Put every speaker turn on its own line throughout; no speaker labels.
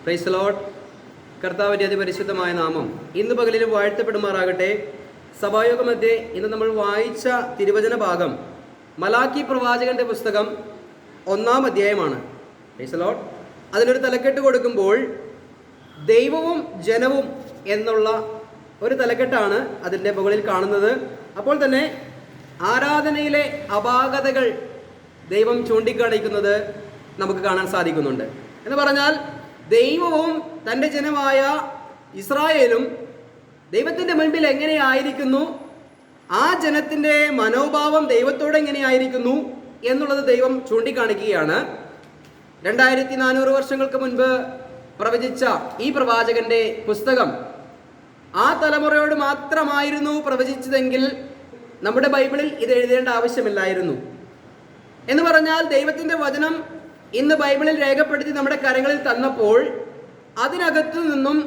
Price the Lord. കർത്താവിൻ്റെ അതിപരിശുദ്ധമായ നാമം ഇന്ന് പകലിലും വാഴ്ത്തപ്പെടുമാറാകട്ടെ. സഭായോഗ മധ്യേ ഇന്ന് നമ്മൾ വായിച്ച തിരുവചന ഭാഗം മലാക്കി പ്രവാചകന്റെ പുസ്തകം 1-ാം അധ്യായമാണ്. Price the Lord. അതിനൊരു തലക്കെട്ട് കൊടുക്കുമ്പോൾ ദൈവവും ജനവും എന്നുള്ള ഒരു തലക്കെട്ടാണ് അതിൻ്റെ മുകളിൽ കാണുന്നത്. അപ്പോൾ തന്നെ ആരാധനയിലെ അപാകതകൾ ദൈവം ചൂണ്ടിക്കാണിക്കുന്നത് നമുക്ക് കാണാൻ സാധിക്കുന്നുണ്ട്. എന്ന് പറഞ്ഞാൽ ദൈവവും തൻ്റെ ജനമായ ഇസ്രായേലും ദൈവത്തിൻ്റെ മുൻപിൽ എങ്ങനെയായിരിക്കുന്നു, ആ ജനത്തിൻ്റെ മനോഭാവം ദൈവത്തോട് എങ്ങനെയായിരിക്കുന്നു എന്നുള്ളത് ദൈവം ചൂണ്ടിക്കാണിക്കുകയാണ്. 2400 വർഷങ്ങൾക്ക് മുൻപ് പ്രവചിച്ച ഈ പ്രവാചകന്റെ പുസ്തകം ആ തലമുറയോട് മാത്രമായിരുന്നു പ്രവചിച്ചതെങ്കിൽ നമ്മുടെ ബൈബിളിൽ ഇത് എഴുതേണ്ട ആവശ്യമില്ലായിരുന്നു. എന്ന് പറഞ്ഞാൽ ദൈവത്തിൻ്റെ വചനം ഇന്ന് ബൈബിളിൽ രേഖപ്പെടുത്തി നമ്മുടെ കരങ്ങളിൽ തന്നപ്പോൾ അതിനകത്തു നിന്നും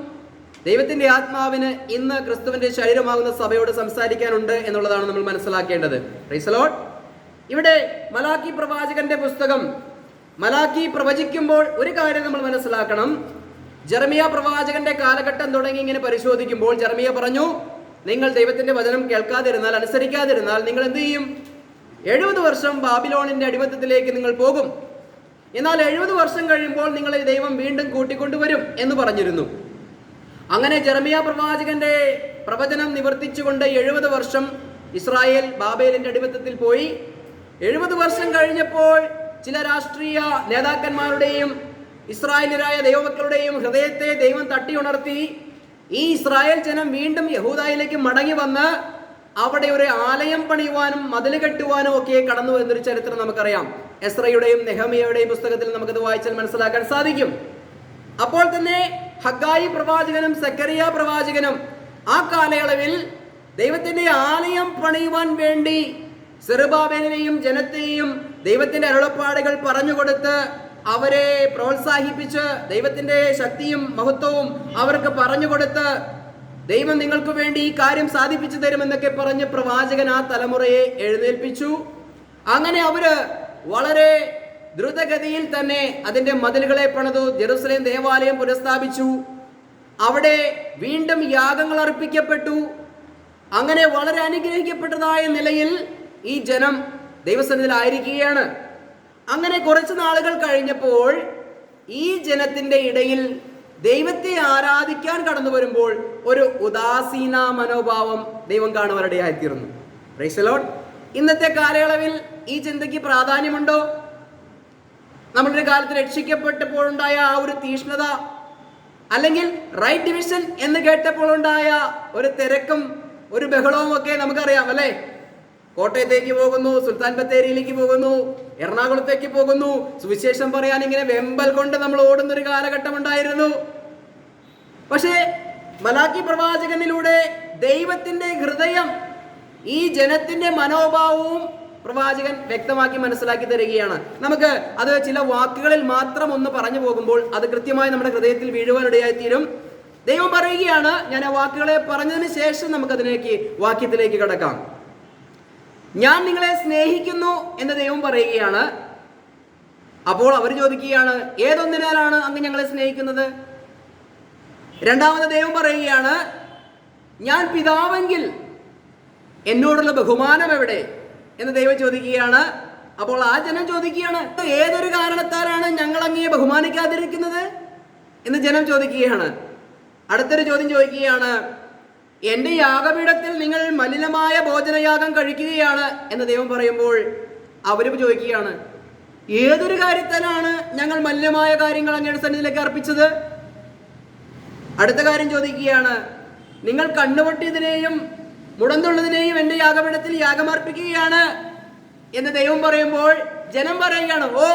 ദൈവത്തിൻ്റെ ആത്മാവിന് ഇന്ന് ക്രിസ്തുവിൻ്റെ ശരീരമാകുന്ന സഭയോട് സംസാരിക്കാനുണ്ട് എന്നുള്ളതാണ് നമ്മൾ മനസ്സിലാക്കേണ്ടത്. Price the Lord. ഇവിടെ മലാക്കി പ്രവാചകന്റെ പുസ്തകം മലാക്കി പ്രവചിക്കുമ്പോൾ ഒരു കാര്യം നമ്മൾ മനസ്സിലാക്കണം. ജെറമിയ പ്രവാചകന്റെ കാലഘട്ടം തുടങ്ങി ഇങ്ങനെ പരിശോധിക്കുമ്പോൾ ജെറമിയ പറഞ്ഞു, നിങ്ങൾ ദൈവത്തിന്റെ വചനം കേൾക്കാതിരുന്നാൽ, അനുസരിക്കാതിരുന്നാൽ നിങ്ങൾ എന്ത് ചെയ്യും? 70 വർഷം ബാബിലോണിന്റെ അടിമത്തത്തിലേക്ക് നിങ്ങൾ പോകും. എന്നാൽ 70 വർഷം കഴിയുമ്പോൾ നിങ്ങളെ ദൈവം വീണ്ടും കൂട്ടിക്കൊണ്ടുവരും എന്ന് പറഞ്ഞിരുന്നു. അങ്ങനെ ജെറമിയ പ്രവാചകന്റെ പ്രവചനം നിവർത്തിച്ചുകൊണ്ട് 70 വർഷം ഇസ്രായേൽ ബാബേലിന്റെ അടിമത്തത്തിൽ പോയി. 70 വർഷം കഴിഞ്ഞപ്പോൾ ചില രാഷ്ട്രീയ നേതാക്കന്മാരുടെയും ഇസ്രായേലരായ ദൈവമക്കളുടെയും ഹൃദയത്തെ ദൈവം തട്ടി ഉണർത്തി. ഈ ഇസ്രായേൽ ജനം വീണ്ടും യഹൂദയിലേക്ക് മടങ്ങി വന്ന് അവിടെ ഒരു ആലയം പണിയുവാനും മതിൽ കെട്ടുവാനും ഒക്കെ കടന്നു എന്നൊരു ചരിത്രം നമുക്കറിയാം. എസ്രയുടെയും നെഹമിയയുടെയും പുസ്തകത്തിൽ നമുക്കത് വായിച്ചാൽ മനസ്സിലാക്കാൻ സാധിക്കും. അപ്പോൾ തന്നെ ഹഗ്ഗായി പ്രവാചകനും സെക്കറിയ പ്രവാചകനും ആ കാലയളവിൽ ദൈവത്തിന്റെ ആലയം പണിയുവാൻ വേണ്ടി സെറുബാബേലിനെയും ജനത്തെയും ദൈവത്തിന്റെ അരുളപ്പാടുകൾ പറഞ്ഞുകൊടുത്ത് അവരെ പ്രോത്സാഹിപ്പിച്ച് ദൈവത്തിന്റെ ശക്തിയും മഹത്വവും അവർക്ക് പറഞ്ഞുകൊടുത്ത് ദൈവം നിങ്ങൾക്ക് വേണ്ടി ഈ കാര്യം സാധിപ്പിച്ചു തരുമെന്നൊക്കെ പറഞ്ഞ് പ്രവാചകൻ ആ തലമുറയെ എഴുന്നേൽപ്പിച്ചു. അങ്ങനെ അവര് വളരെ ദ്രുതഗതിയിൽ തന്നെ അതിന്റെ മതിലുകളെ പണിതു, ജെറുസലേം ദേവാലയം പുനഃസ്ഥാപിച്ചു, അവിടെ വീണ്ടും യാഗങ്ങൾ അർപ്പിക്കപ്പെട്ടു. അങ്ങനെ വളരെ അനുഗ്രഹിക്കപ്പെട്ടതായ നിലയിൽ ഈ ജനം ദൈവസന്നിധിയിലായിരിക്കുകയാണ്. അങ്ങനെ കുറച്ച് നാളുകൾ കഴിഞ്ഞപ്പോൾ ഈ ജനത്തിന്റെ ഇടയിൽ ദൈവത്തെ ആരാധിക്കാൻ കടന്നു വരുമ്പോൾ ഒരു ഉദാസീന മനോഭാവം ദൈവം കാണുവാനിടയായിത്തീർന്നു. Price the Lord. ഇന്നത്തെ കാലയളവിൽ ഈ ചിന്തയ്ക്ക് പ്രാധാന്യമുണ്ടോ? നമ്മുടെ കാലത്ത് രക്ഷിക്കപ്പെട്ടപ്പോഴുണ്ടായ ആ ഒരു തീഷ്ണത, അല്ലെങ്കിൽ റൈറ്റ് ഡിവിഷൻ എന്ന് കേട്ടപ്പോൾ ഉണ്ടായ ഒരു തിരക്കും ഒരു ബഹളവും ഒക്കെ നമുക്കറിയാം അല്ലേ? കോട്ടയത്തേക്ക് പോകുന്നു, സുൽത്താൻ ബത്തേരിയിലേക്ക് പോകുന്നു, എറണാകുളത്തേക്ക് പോകുന്നു, സുവിശേഷം പറയാൻ ഇങ്ങനെ വെമ്പൽ കൊണ്ട് നമ്മൾ ഓടുന്നൊരു കാലഘട്ടം ഉണ്ടായിരുന്നു. പക്ഷേ മലാക്കി പ്രവാചകനിലൂടെ ദൈവത്തിന്റെ ഹൃദയം, ഈ ജനത്തിന്റെ മനോഭാവവും പ്രവാചകൻ വ്യക്തമാക്കി മനസ്സിലാക്കി തരികയാണ്. നമുക്ക് അത് ചില വാക്കുകളിൽ മാത്രം ഒന്ന് പറഞ്ഞു പോകുമ്പോൾ അത് കൃത്യമായി നമ്മുടെ ഹൃദയത്തിൽ വീഴുവാനിടയായിത്തീരും. ദൈവം പറയുകയാണ്, ഞാൻ ആ വാക്കുകളെ പറഞ്ഞതിന് ശേഷം നമുക്കതിലേക്ക് വാക്യത്തിലേക്ക് കടക്കാം. ഞാൻ നിങ്ങളെ സ്നേഹിക്കുന്നു എന്ന് ദൈവം പറയുകയാണ്. അപ്പോൾ അവർ ചോദിക്കുകയാണ്, ഏതൊന്നിനാലാണ് അങ്ങ് ഞങ്ങളെ സ്നേഹിക്കുന്നത്? രണ്ടാമത് ദൈവം പറയുകയാണ്, ഞാൻ പിതാവെങ്കിൽ എന്നോടുള്ള ബഹുമാനം എവിടെ എന്ന് ദൈവം ചോദിക്കുകയാണ്. അപ്പോൾ ആ ജനം ചോദിക്കുകയാണ്, ഏതൊരു കാരണത്താലാണ് ഞങ്ങൾ അങ്ങയെ ബഹുമാനിക്കാതിരിക്കുന്നത് എന്ന് ജനം ചോദിക്കുകയാണ്. അടുത്തൊരു ചോദ്യം ചോദിക്കുകയാണ്, എന്റെ യാഗപീഠത്തിൽ നിങ്ങൾ മലിനമായ ഭോജനയാഗം കഴിക്കുകയാണ് എന്ന് ദൈവം പറയുമ്പോൾ അവര് ചോദിക്കുകയാണ്, ഏതൊരു കാര്യത്തിലാണ് ഞങ്ങൾ മലിനമായ കാര്യങ്ങൾ അങ്ങയുടെ സന്നിധിയിലേക്ക് അർപ്പിച്ചത്? അടുത്ത കാര്യം ചോദിക്കുകയാണ്, നിങ്ങൾ കണ്ണുപൊട്ടിയതിനെയും മുടന്തുള്ളതിനെയും എന്റെ യാഗപീഠത്തിൽ യാഗമർപ്പിക്കുകയാണ് എന്ന് ദൈവം പറയുമ്പോൾ ജനം പറയുകയാണ്, ഓ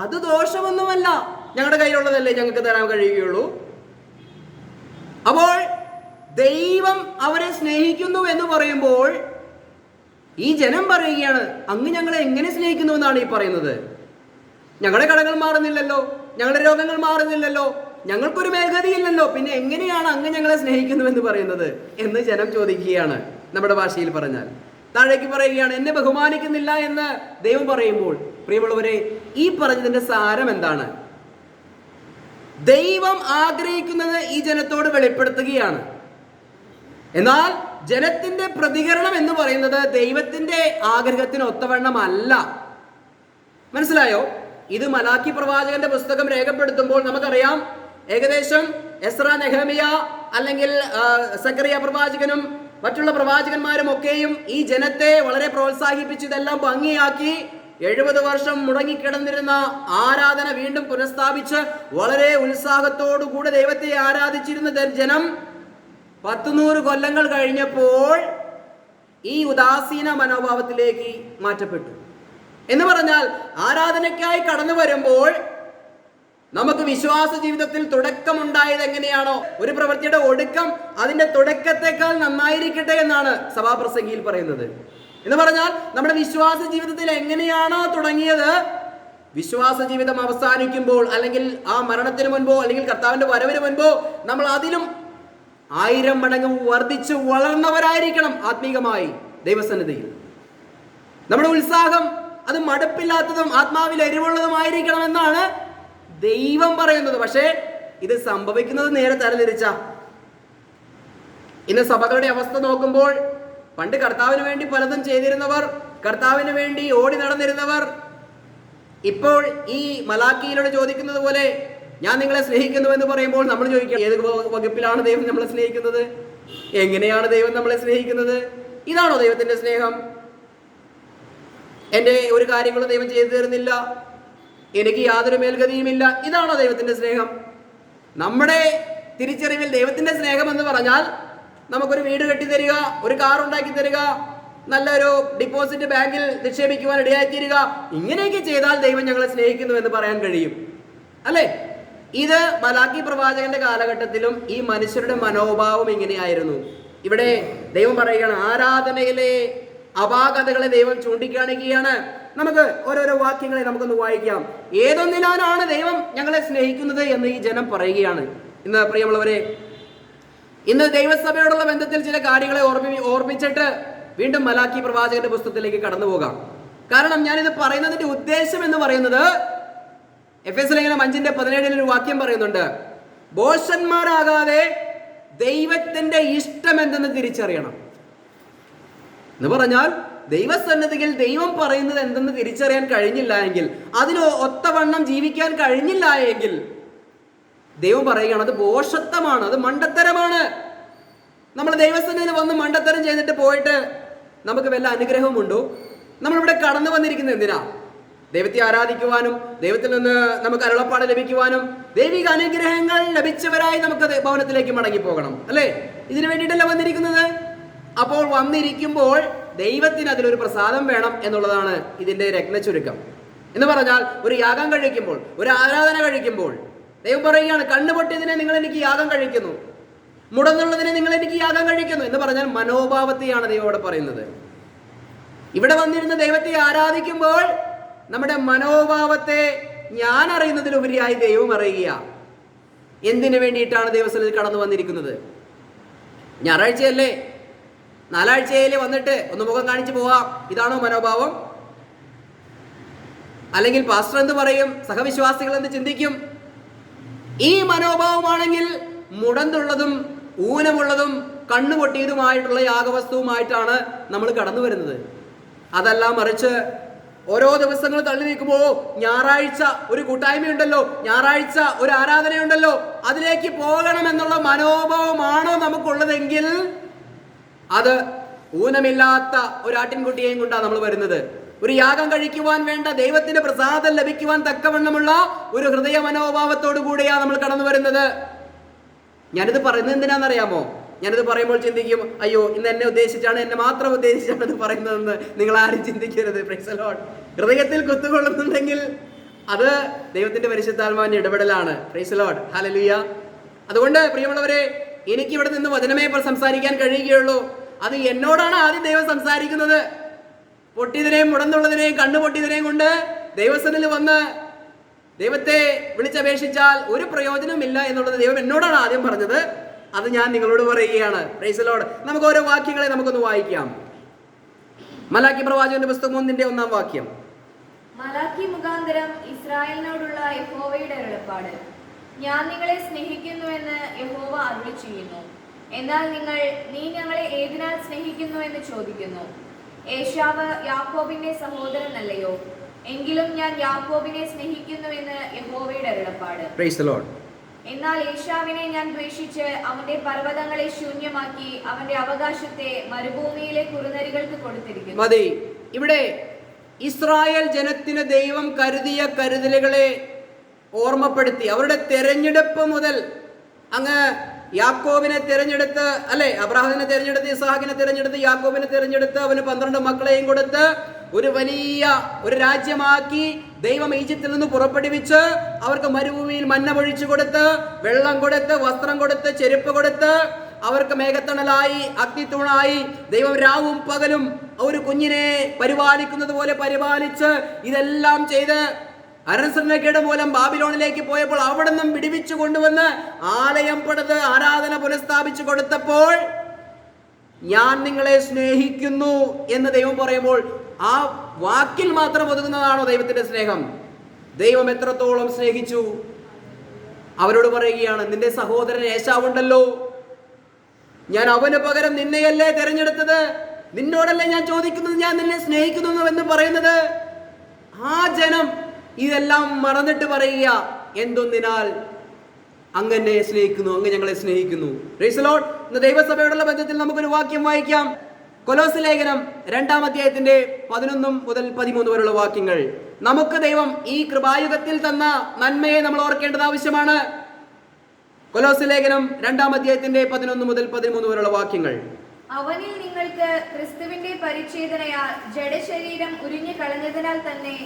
അത് ദോഷമൊന്നുമല്ല, ഞങ്ങളുടെ കയ്യിലുള്ളതല്ലേ ഞങ്ങൾക്ക് തരാൻ കഴിയുകയുള്ളൂ. അപ്പോൾ ദൈവം അവരെ സ്നേഹിക്കുന്നു എന്ന് പറയുമ്പോൾ ഈ ജനം പറയുകയാണ്, അങ്ങ് ഞങ്ങളെ എങ്ങനെ സ്നേഹിക്കുന്നു എന്നാണ് ഈ പറയുന്നത്? ഞങ്ങളുടെ കടങ്ങൾ മാറുന്നില്ലല്ലോ, ഞങ്ങളുടെ രോഗങ്ങൾ മാറുന്നില്ലല്ലോ, ഞങ്ങൾക്കൊരു മേൽഗതിയില്ലല്ലോ, പിന്നെ എങ്ങനെയാണ് അങ്ങ് ഞങ്ങളെ സ്നേഹിക്കുന്നു എന്ന് പറയുന്നത് എന്ന് ജനം ചോദിക്കുകയാണ്. നമ്മുടെ ഭാഷയിൽ പറഞ്ഞാൽ താഴേക്ക് പറയുകയാണ്, എന്നെ ബഹുമാനിക്കുന്നില്ല എന്ന് ദൈവം പറയുമ്പോൾ പ്രിയമുള്ളവരെ, ഈ പറഞ്ഞതിന്റെ സാരം എന്താണ്? ദൈവം ആഗ്രഹിക്കുന്നത് ഈ ജനത്തോട് വെളിപ്പെടുത്തുകയാണ്. എന്നാൽ ജനത്തിന്റെ പ്രതികരണം എന്ന് പറയുന്നത് ദൈവത്തിന്റെ ആഗ്രഹത്തിന് ഒത്തവണ്ണമല്ല. മനസ്സിലായോ? ഇത് മലാക്കി പ്രവാചകന്റെ പുസ്തകം രേഖപ്പെടുത്തുമ്പോൾ നമുക്കറിയാം, ഏകദേശം എസ്ര, നെഹെമിയ, അല്ലെങ്കിൽ സക്കറിയ പ്രവാചകനും മറ്റുള്ള പ്രവാചകന്മാരും ഒക്കെയും ഈ ജനത്തെ വളരെ പ്രോത്സാഹിപ്പിച്ച് ഇതെല്ലാം ഭംഗിയാക്കി 70 വർഷം മുടങ്ങിക്കിടന്നിരുന്ന ആരാധന വീണ്ടും പുനഃസ്ഥാപിച്ച് വളരെ ഉത്സാഹത്തോടുകൂടി ദൈവത്തെ ആരാധിച്ചിരുന്ന ജനം 100 കൊല്ലങ്ങൾ കഴിഞ്ഞപ്പോൾ ഈ ഉദാസീന മനോഭാവത്തിലേക്ക് മാറ്റപ്പെട്ടു. എന്ന് പറഞ്ഞാൽ ആരാധനയ്ക്കായി കടന്നു വരുമ്പോൾ നമുക്ക് വിശ്വാസ ജീവിതത്തിൽ തുടക്കമുണ്ടായത് എങ്ങനെയാണോ, ഒരു പ്രവൃത്തിയുടെ ഒടുക്കം അതിന്റെ തുടക്കത്തെക്കാൾ നന്നായിരിക്കട്ടെ എന്നാണ് സഭാപ്രസംഗിയിൽ പറയുന്നത്. എന്ന് പറഞ്ഞാൽ നമ്മുടെ വിശ്വാസ ജീവിതത്തിൽ എങ്ങനെയാണോ തുടങ്ങിയത്, വിശ്വാസ ജീവിതം അവസാനിക്കുമ്പോൾ, അല്ലെങ്കിൽ ആ മരണത്തിന് മുൻപോ അല്ലെങ്കിൽ കർത്താവിന്റെ വരവിന് മുൻപോ നമ്മൾ അതിലും 1000 മടങ്ങ് വർദ്ധിച്ച് വളർന്നവരായിരിക്കണം ആത്മീകമായി ദൈവസന്നിധിയിൽ. നമ്മുടെ ഉത്സാഹം അത് മടുപ്പില്ലാത്തതും ആത്മാവിൽ എരിവുള്ളതുമായിരിക്കണം എന്നാണ് ദൈവം പറയുന്നത്. പക്ഷേ ഇത് സംഭവിക്കുന്നത് നേരെ തരംതിരിച്ച. ഇന്ന് സഭകളുടെ അവസ്ഥ നോക്കുമ്പോൾ, പണ്ട് കർത്താവിന് വേണ്ടി പലതും ചെയ്തിരുന്നവർ, കർത്താവിന് വേണ്ടി ഓടി നടന്നിരുന്നവർ, ഇപ്പോൾ ഈ മലാക്കിയിലൂടെ ചോദിക്കുന്നത് പോലെ ഞാൻ നിങ്ങളെ സ്നേഹിക്കുന്നു എന്ന് പറയുമ്പോൾ നമ്മൾ ചോദിക്കുക, ഏത് വകുപ്പിലാണ് ദൈവം നമ്മളെ സ്നേഹിക്കുന്നത്? എങ്ങനെയാണ് ദൈവം നമ്മളെ സ്നേഹിക്കുന്നത്? ഇതാണോ ദൈവത്തിന്റെ സ്നേഹം? എൻ്റെ ഒരു കാര്യങ്ങളും ദൈവം ചെയ്തു തരുന്നില്ല, എനിക്ക് യാതൊരു മേൽഗതിയുമില്ല, ഇതാണോ ദൈവത്തിന്റെ സ്നേഹം? നമ്മുടെ തിരിച്ചറിവിൽ ദൈവത്തിന്റെ സ്നേഹം എന്ന് പറഞ്ഞാൽ നമുക്കൊരു വീട് കെട്ടിത്തരിക, ഒരു കാർ ഉണ്ടാക്കി തരിക, നല്ലൊരു ഡിപ്പോസിറ്റ് ബാങ്കിൽ നിക്ഷേപിക്കുവാൻ ഇടയായിത്തീരുക, ഇങ്ങനെയൊക്കെ ചെയ്താൽ ദൈവം ഞങ്ങളെ സ്നേഹിക്കുന്നു എന്ന് പറയാൻ കഴിയും, അല്ലേ? ഇത് മലാക്കി പ്രവാചകന്റെ കാലഘട്ടത്തിലും ഈ മനുഷ്യരുടെ മനോഭാവം ഇങ്ങനെയായിരുന്നു. ഇവിടെ ദൈവം പറയുകയാണ്, ആരാധനയിലെ അപാകതകളെ ദൈവം ചൂണ്ടിക്കാണിക്കുകയാണ്. നമുക്ക് ഓരോരോ വാക്യങ്ങളെ നമുക്കൊന്ന് വായിക്കാം. ഏതൊന്നിലാണ് ദൈവം ഞങ്ങളെ സ്നേഹിക്കുന്നത് എന്ന് ഈ ജനം പറയുകയാണ്. ഇന്ന് പ്രിയമുള്ളവരെ, ഇന്ന് ദൈവസഭയോടുള്ള ബന്ധത്തിൽ ചില കാര്യങ്ങളെ ഓർമ്മിച്ചിട്ട് വീണ്ടും മലാക്കി പ്രവാചകന്റെ പുസ്തകത്തിലേക്ക് കടന്നു പോകാം. കാരണം ഞാനിത് പറയുന്നതിന്റെ ഉദ്ദേശം എന്ന് പറയുന്നത്, എഫെസ്യ ലേഖനം 5:17 ഒരു വാക്യം പറയുന്നുണ്ട്, ഭോഷന്മാരാകാതെ ദൈവത്തിന്റെ ഇഷ്ടം എന്തെന്ന് തിരിച്ചറിയണം. എന്ന് പറഞ്ഞാൽ ദൈവസന്നിധിയിൽ ദൈവം പറയുന്നത് എന്തെന്ന് തിരിച്ചറിയാൻ കഴിഞ്ഞില്ല എങ്കിൽ, അതിന് ഒത്തവണ്ണം ജീവിക്കാൻ കഴിഞ്ഞില്ല എങ്കിൽ, ദൈവം പറയുകയാണ് അത് ഭോഷത്വമാണ്, അത് മണ്ടത്തരമാണ്. നമ്മൾ ദൈവസന്നിധിയിൽ വന്ന് മണ്ടത്തരം ചെയ്തിട്ട് പോയിട്ട് നമുക്ക് വല്ല അനുഗ്രഹമുണ്ടോ? നമ്മളിവിടെ കടന്നു വന്നിരിക്കുന്നത് എന്തിനാ? ദൈവത്തെ ആരാധിക്കുവാനും ദൈവത്തിൽ നിന്ന് നമുക്ക് അരുളപ്പാട് ലഭിക്കുവാനും ദൈവിക അനുഗ്രഹങ്ങൾ ലഭിച്ചവരായി നമുക്ക് ഭവനത്തിലേക്ക് മടങ്ങിപ്പോകണം, അല്ലേ? ഇതിനു വേണ്ടിയിട്ടല്ല വന്നിരിക്കുന്നത്. അപ്പോൾ വന്നിരിക്കുമ്പോൾ ദൈവത്തിന് അതിലൊരു പ്രസാദം വേണം എന്നുള്ളതാണ് ഇതിന്റെ രത്ന ചുരുക്കം. എന്ന് പറഞ്ഞാൽ ഒരു യാഗം കഴിക്കുമ്പോൾ, ഒരു ആരാധന കഴിക്കുമ്പോൾ ദൈവം പറയുകയാണ്, കണ്ണുപൊട്ടിയതിനെ നിങ്ങൾ എനിക്ക് യാഗം കഴിക്കുന്നു, മുടന്നുള്ളതിനെ നിങ്ങൾ എനിക്ക് യാഗം കഴിക്കുന്നു എന്ന് പറഞ്ഞാൽ മനോഭാവത്തെയാണ് ദൈവം ഇവിടെ പറയുന്നത്. ഇവിടെ വന്നിരുന്ന ദൈവത്തെ ആരാധിക്കുമ്പോൾ നമ്മുടെ മനോഭാവത്തെ ഞാൻ അറിയുന്നതിലുപരിയായി ദൈവം അറിയുക. എന്തിനു വേണ്ടിയിട്ടാണ് ദൈവസ്ഥലത്തിൽ കടന്നു വന്നിരിക്കുന്നത്? ഞായറാഴ്ചയല്ലേ, 4 ആഴ്ചയിലെ വന്നിട്ട് ഒന്ന് മുഖം കാണിച്ചു പോവാം, ഇതാണോ മനോഭാവം? അല്ലെങ്കിൽ പാസ്റ്റർ എന്ത് പറയും, സഹവിശ്വാസികൾ എന്ത് ചിന്തിക്കും? ഈ മനോഭാവമാണെങ്കിൽ മുടന്തുള്ളതും ഊനമുള്ളതും കണ്ണുപൊട്ടിയതുമായിട്ടുള്ള യാഗവസ്തുവുമായിട്ടാണ് നമ്മൾ കടന്നു വരുന്നത്. അതല്ല മറിച്ച് ഓരോ ദിവസങ്ങൾ തള്ളി നീക്കുമ്പോൾ ഞായറാഴ്ച ഒരു കൂട്ടായ്മയുണ്ടല്ലോ, ഞായറാഴ്ച ഒരു ആരാധനയുണ്ടല്ലോ, അതിലേക്ക് പോകണമെന്നുള്ള മനോഭാവമാണോ നമുക്കുള്ളതെങ്കിൽ അത് ഊനമില്ലാത്ത ഒരു ആട്ടിൻകുട്ടിയെയും കൊണ്ടാണ് നമ്മൾ വരുന്നത്. ഒരു യാഗം കഴിക്കുവാൻ വേണ്ട ദൈവത്തിന്റെ പ്രസാദം ലഭിക്കുവാൻ തക്കവണ്ണമുള്ള ഒരു ഹൃദയ മനോഭാവത്തോടു കൂടിയാണ് നമ്മൾ കടന്നു വരുന്നത്. ഞാനിത് പറയുന്നത് എന്തിനാണെന്നറിയാമോ? ഞാനിത് പറയുമ്പോൾ ചിന്തിക്കും, അയ്യോ ഇന്ന് എന്നെ ഉദ്ദേശിച്ചാണ്, എന്നെ മാത്രം ഉദ്ദേശിച്ചാണ് ഇത് പറയുന്നതെന്ന് നിങ്ങൾ ആരും ചിന്തിക്കരുത്. Price the Lord. ഹൃദയത്തിൽ കുത്തുകൊള്ളുന്നുണ്ടെങ്കിൽ അത് ദൈവത്തിന്റെ പരിശുദ്ധാത്മാവിന്റെ ഇടപെടലാണ്. Price the Lord. ഹല്ലേലൂയ. അതുകൊണ്ട് പ്രിയമുള്ളവരെ, എനിക്ക് ഇവിടെ നിന്ന് വചനമേ സംസാരിക്കാൻ കഴിയുകയുള്ളൂ. അത് എന്നോടാണ് ആദ്യം ദൈവം സംസാരിക്കുന്നത്. പൊട്ടിയതിനെയും മുടന്നുള്ളതിനെയും കണ്ണുപൊട്ടിയതിനെയും കൊണ്ട് ദൈവസന്നിധിയിൽ വന്ന് ദൈവത്തെ വിളിച്ചപേക്ഷിച്ചാൽ ഒരു പ്രയോജനമില്ല എന്നുള്ളത് ദൈവം എന്നോടാണ് ആദ്യം പറഞ്ഞത്. അത് ഞാൻ നിങ്ങളോട് പറയുകയാണ്. Price the Lord. നമുക്ക് ഓരോ വാക്യങ്ങളെ നമുക്കൊന്ന് വായിക്കാം. മലാക്കി പ്രവാചകന്റെ പുസ്തകം 1:1 വാക്യം.
മലാക്കി മുഖാന്തരം ഇസ്രായേലിനോടുള്ള യഹോവയുടെ അരുളപ്പാട്. ഞാൻ നിങ്ങളെ സ്നേഹിക്കുന്നുവെന്ന് യഹോവ അരുളിച്ചെയ്യുന്നു. എന്നാൽ നീ ഞങ്ങളെ ഏതിനാൽ സ്നേഹിക്കുന്നു എന്ന് ചോദിക്കുന്നു. ഏശാവ് യാക്കോബിന്റെ സഹോദരനല്ലയോ? എങ്കിലും ഞാൻ യാക്കോബിനെ സ്നേഹിക്കുന്നുവെന്ന് യഹോവയുടെ അരുളപ്പാട്. എന്നാൽ ഏശാവിനെ ഞാൻ ദ്വേഷിച്ച് അവന്റെ പർവ്വതങ്ങളെ ശൂന്യമാക്കി അവന്റെ അവകാശത്തെ മരുഭൂമിയിലെ കുറുനരികൾക്ക് കൊടുത്തിരിക്കുന്നു.
മതി. ഇവിടെ ഇസ്രായേൽ ജനത്തിന് ദൈവം കരുതിയ കരുതലുകളെ ഓർമ്മപ്പെടുത്തി. അവരുടെ തെരഞ്ഞെടുപ്പ് മുതൽ അങ്ങ് യാക്കോബിനെ തിരഞ്ഞെടുത്ത്, അല്ലെ, അബ്രാഹാമിനെ തിരഞ്ഞെടുത്ത്, ഇസ്ഹാക്കിനെ തിരഞ്ഞെടുത്ത്, യാക്കോബിനെ തിരഞ്ഞെടുത്ത്, അവന് 12 മക്കളെയും കൊടുത്ത് ഒരു വലിയ ഒരു രാജ്യമാക്കി ദൈവം ഈജിപ്തിൽ നിന്ന് പുറപ്പെടുവിച്ച് അവർക്ക് മരുഭൂമിയിൽ മന്ന പൊഴിച്ചു കൊടുത്ത്, വെള്ളം കൊടുത്ത്, വസ്ത്രം കൊടുത്ത്, ചെരുപ്പ് കൊടുത്ത്, അവർക്ക് മേഘത്തണലായി, അഗ്നിത്തൂണായി ദൈവം രാവും പകലും ഒരു കുഞ്ഞിനെ പരിപാലിക്കുന്നത് പോലെ പരിപാലിച്ച് ഇതെല്ലാം ചെയ്ത് അനുസരണക്കേട് മൂലം ബാബിലോണിലേക്ക് പോയപ്പോൾ അവിടെ നിന്നും വിടിവിച്ചു കൊണ്ടുവന്ന് ആലയം പണിത് ആരാധന പുനഃസ്ഥാപിച്ചു കൊടുത്തപ്പോൾ ഞാൻ നിങ്ങളെ സ്നേഹിക്കുന്നു എന്ന് ദൈവം പറയുമ്പോൾ ആ വാക്കിൽ മാത്രം ഒതുങ്ങുന്നതാണോ ദൈവത്തിന്റെ സ്നേഹം? ദൈവം എത്രത്തോളം സ്നേഹിച്ചു? അവരോട് പറയുകയാണ്, നിന്റെ സഹോദരൻ ഏശാവുണ്ടല്ലോ, ഞാൻ അവന് പകരം നിന്നെയല്ലേ തിരഞ്ഞെടുത്തത്, നിന്നോടല്ലേ ഞാൻ ചോദിക്കുന്നത്, ഞാൻ നിന്നെ സ്നേഹിക്കുന്നു എന്ന് പറയുന്നത്. ആ ജനം ഇതെല്ലാം മറന്നിട്ട് പറയുക, എന്തൊന്നിനാൽ അങ്ങനെ സ്നേഹിക്കുന്നു, അങ്ങ് ഞങ്ങളെ സ്നേഹിക്കുന്നു. Price the Lord. ഇന്ന് ദൈവസഭയോടുള്ള ബന്ധത്തിൽ നമുക്കൊരു വാക്യം വായിക്കാം. കൊലോസ്യ ലേഖനം 2-ാം അധ്യായത്തിന്റെ 11 മുതൽ 13 വരെയുള്ള വാക്യങ്ങൾ. നമുക്ക് ദൈവം ഈ കൃപായുഗത്തിൽ തന്ന നന്മയെ നമ്മൾ ഓർക്കേണ്ടത് ആവശ്യമാണ്. കൊലോസ്യ ലേഖനം 2-ാം അധ്യായത്തിന്റെ 11 മുതൽ 13 വരെയുള്ള വാക്യങ്ങൾ.
അവനിൽ നിങ്ങൾക്ക് ക്രിസ്തുവിന്റെ പരിച്ഛേദനയാൽ ജഡശരീരം ഉരിഞ്ഞു കളഞ്ഞതിനാൽ തന്നെ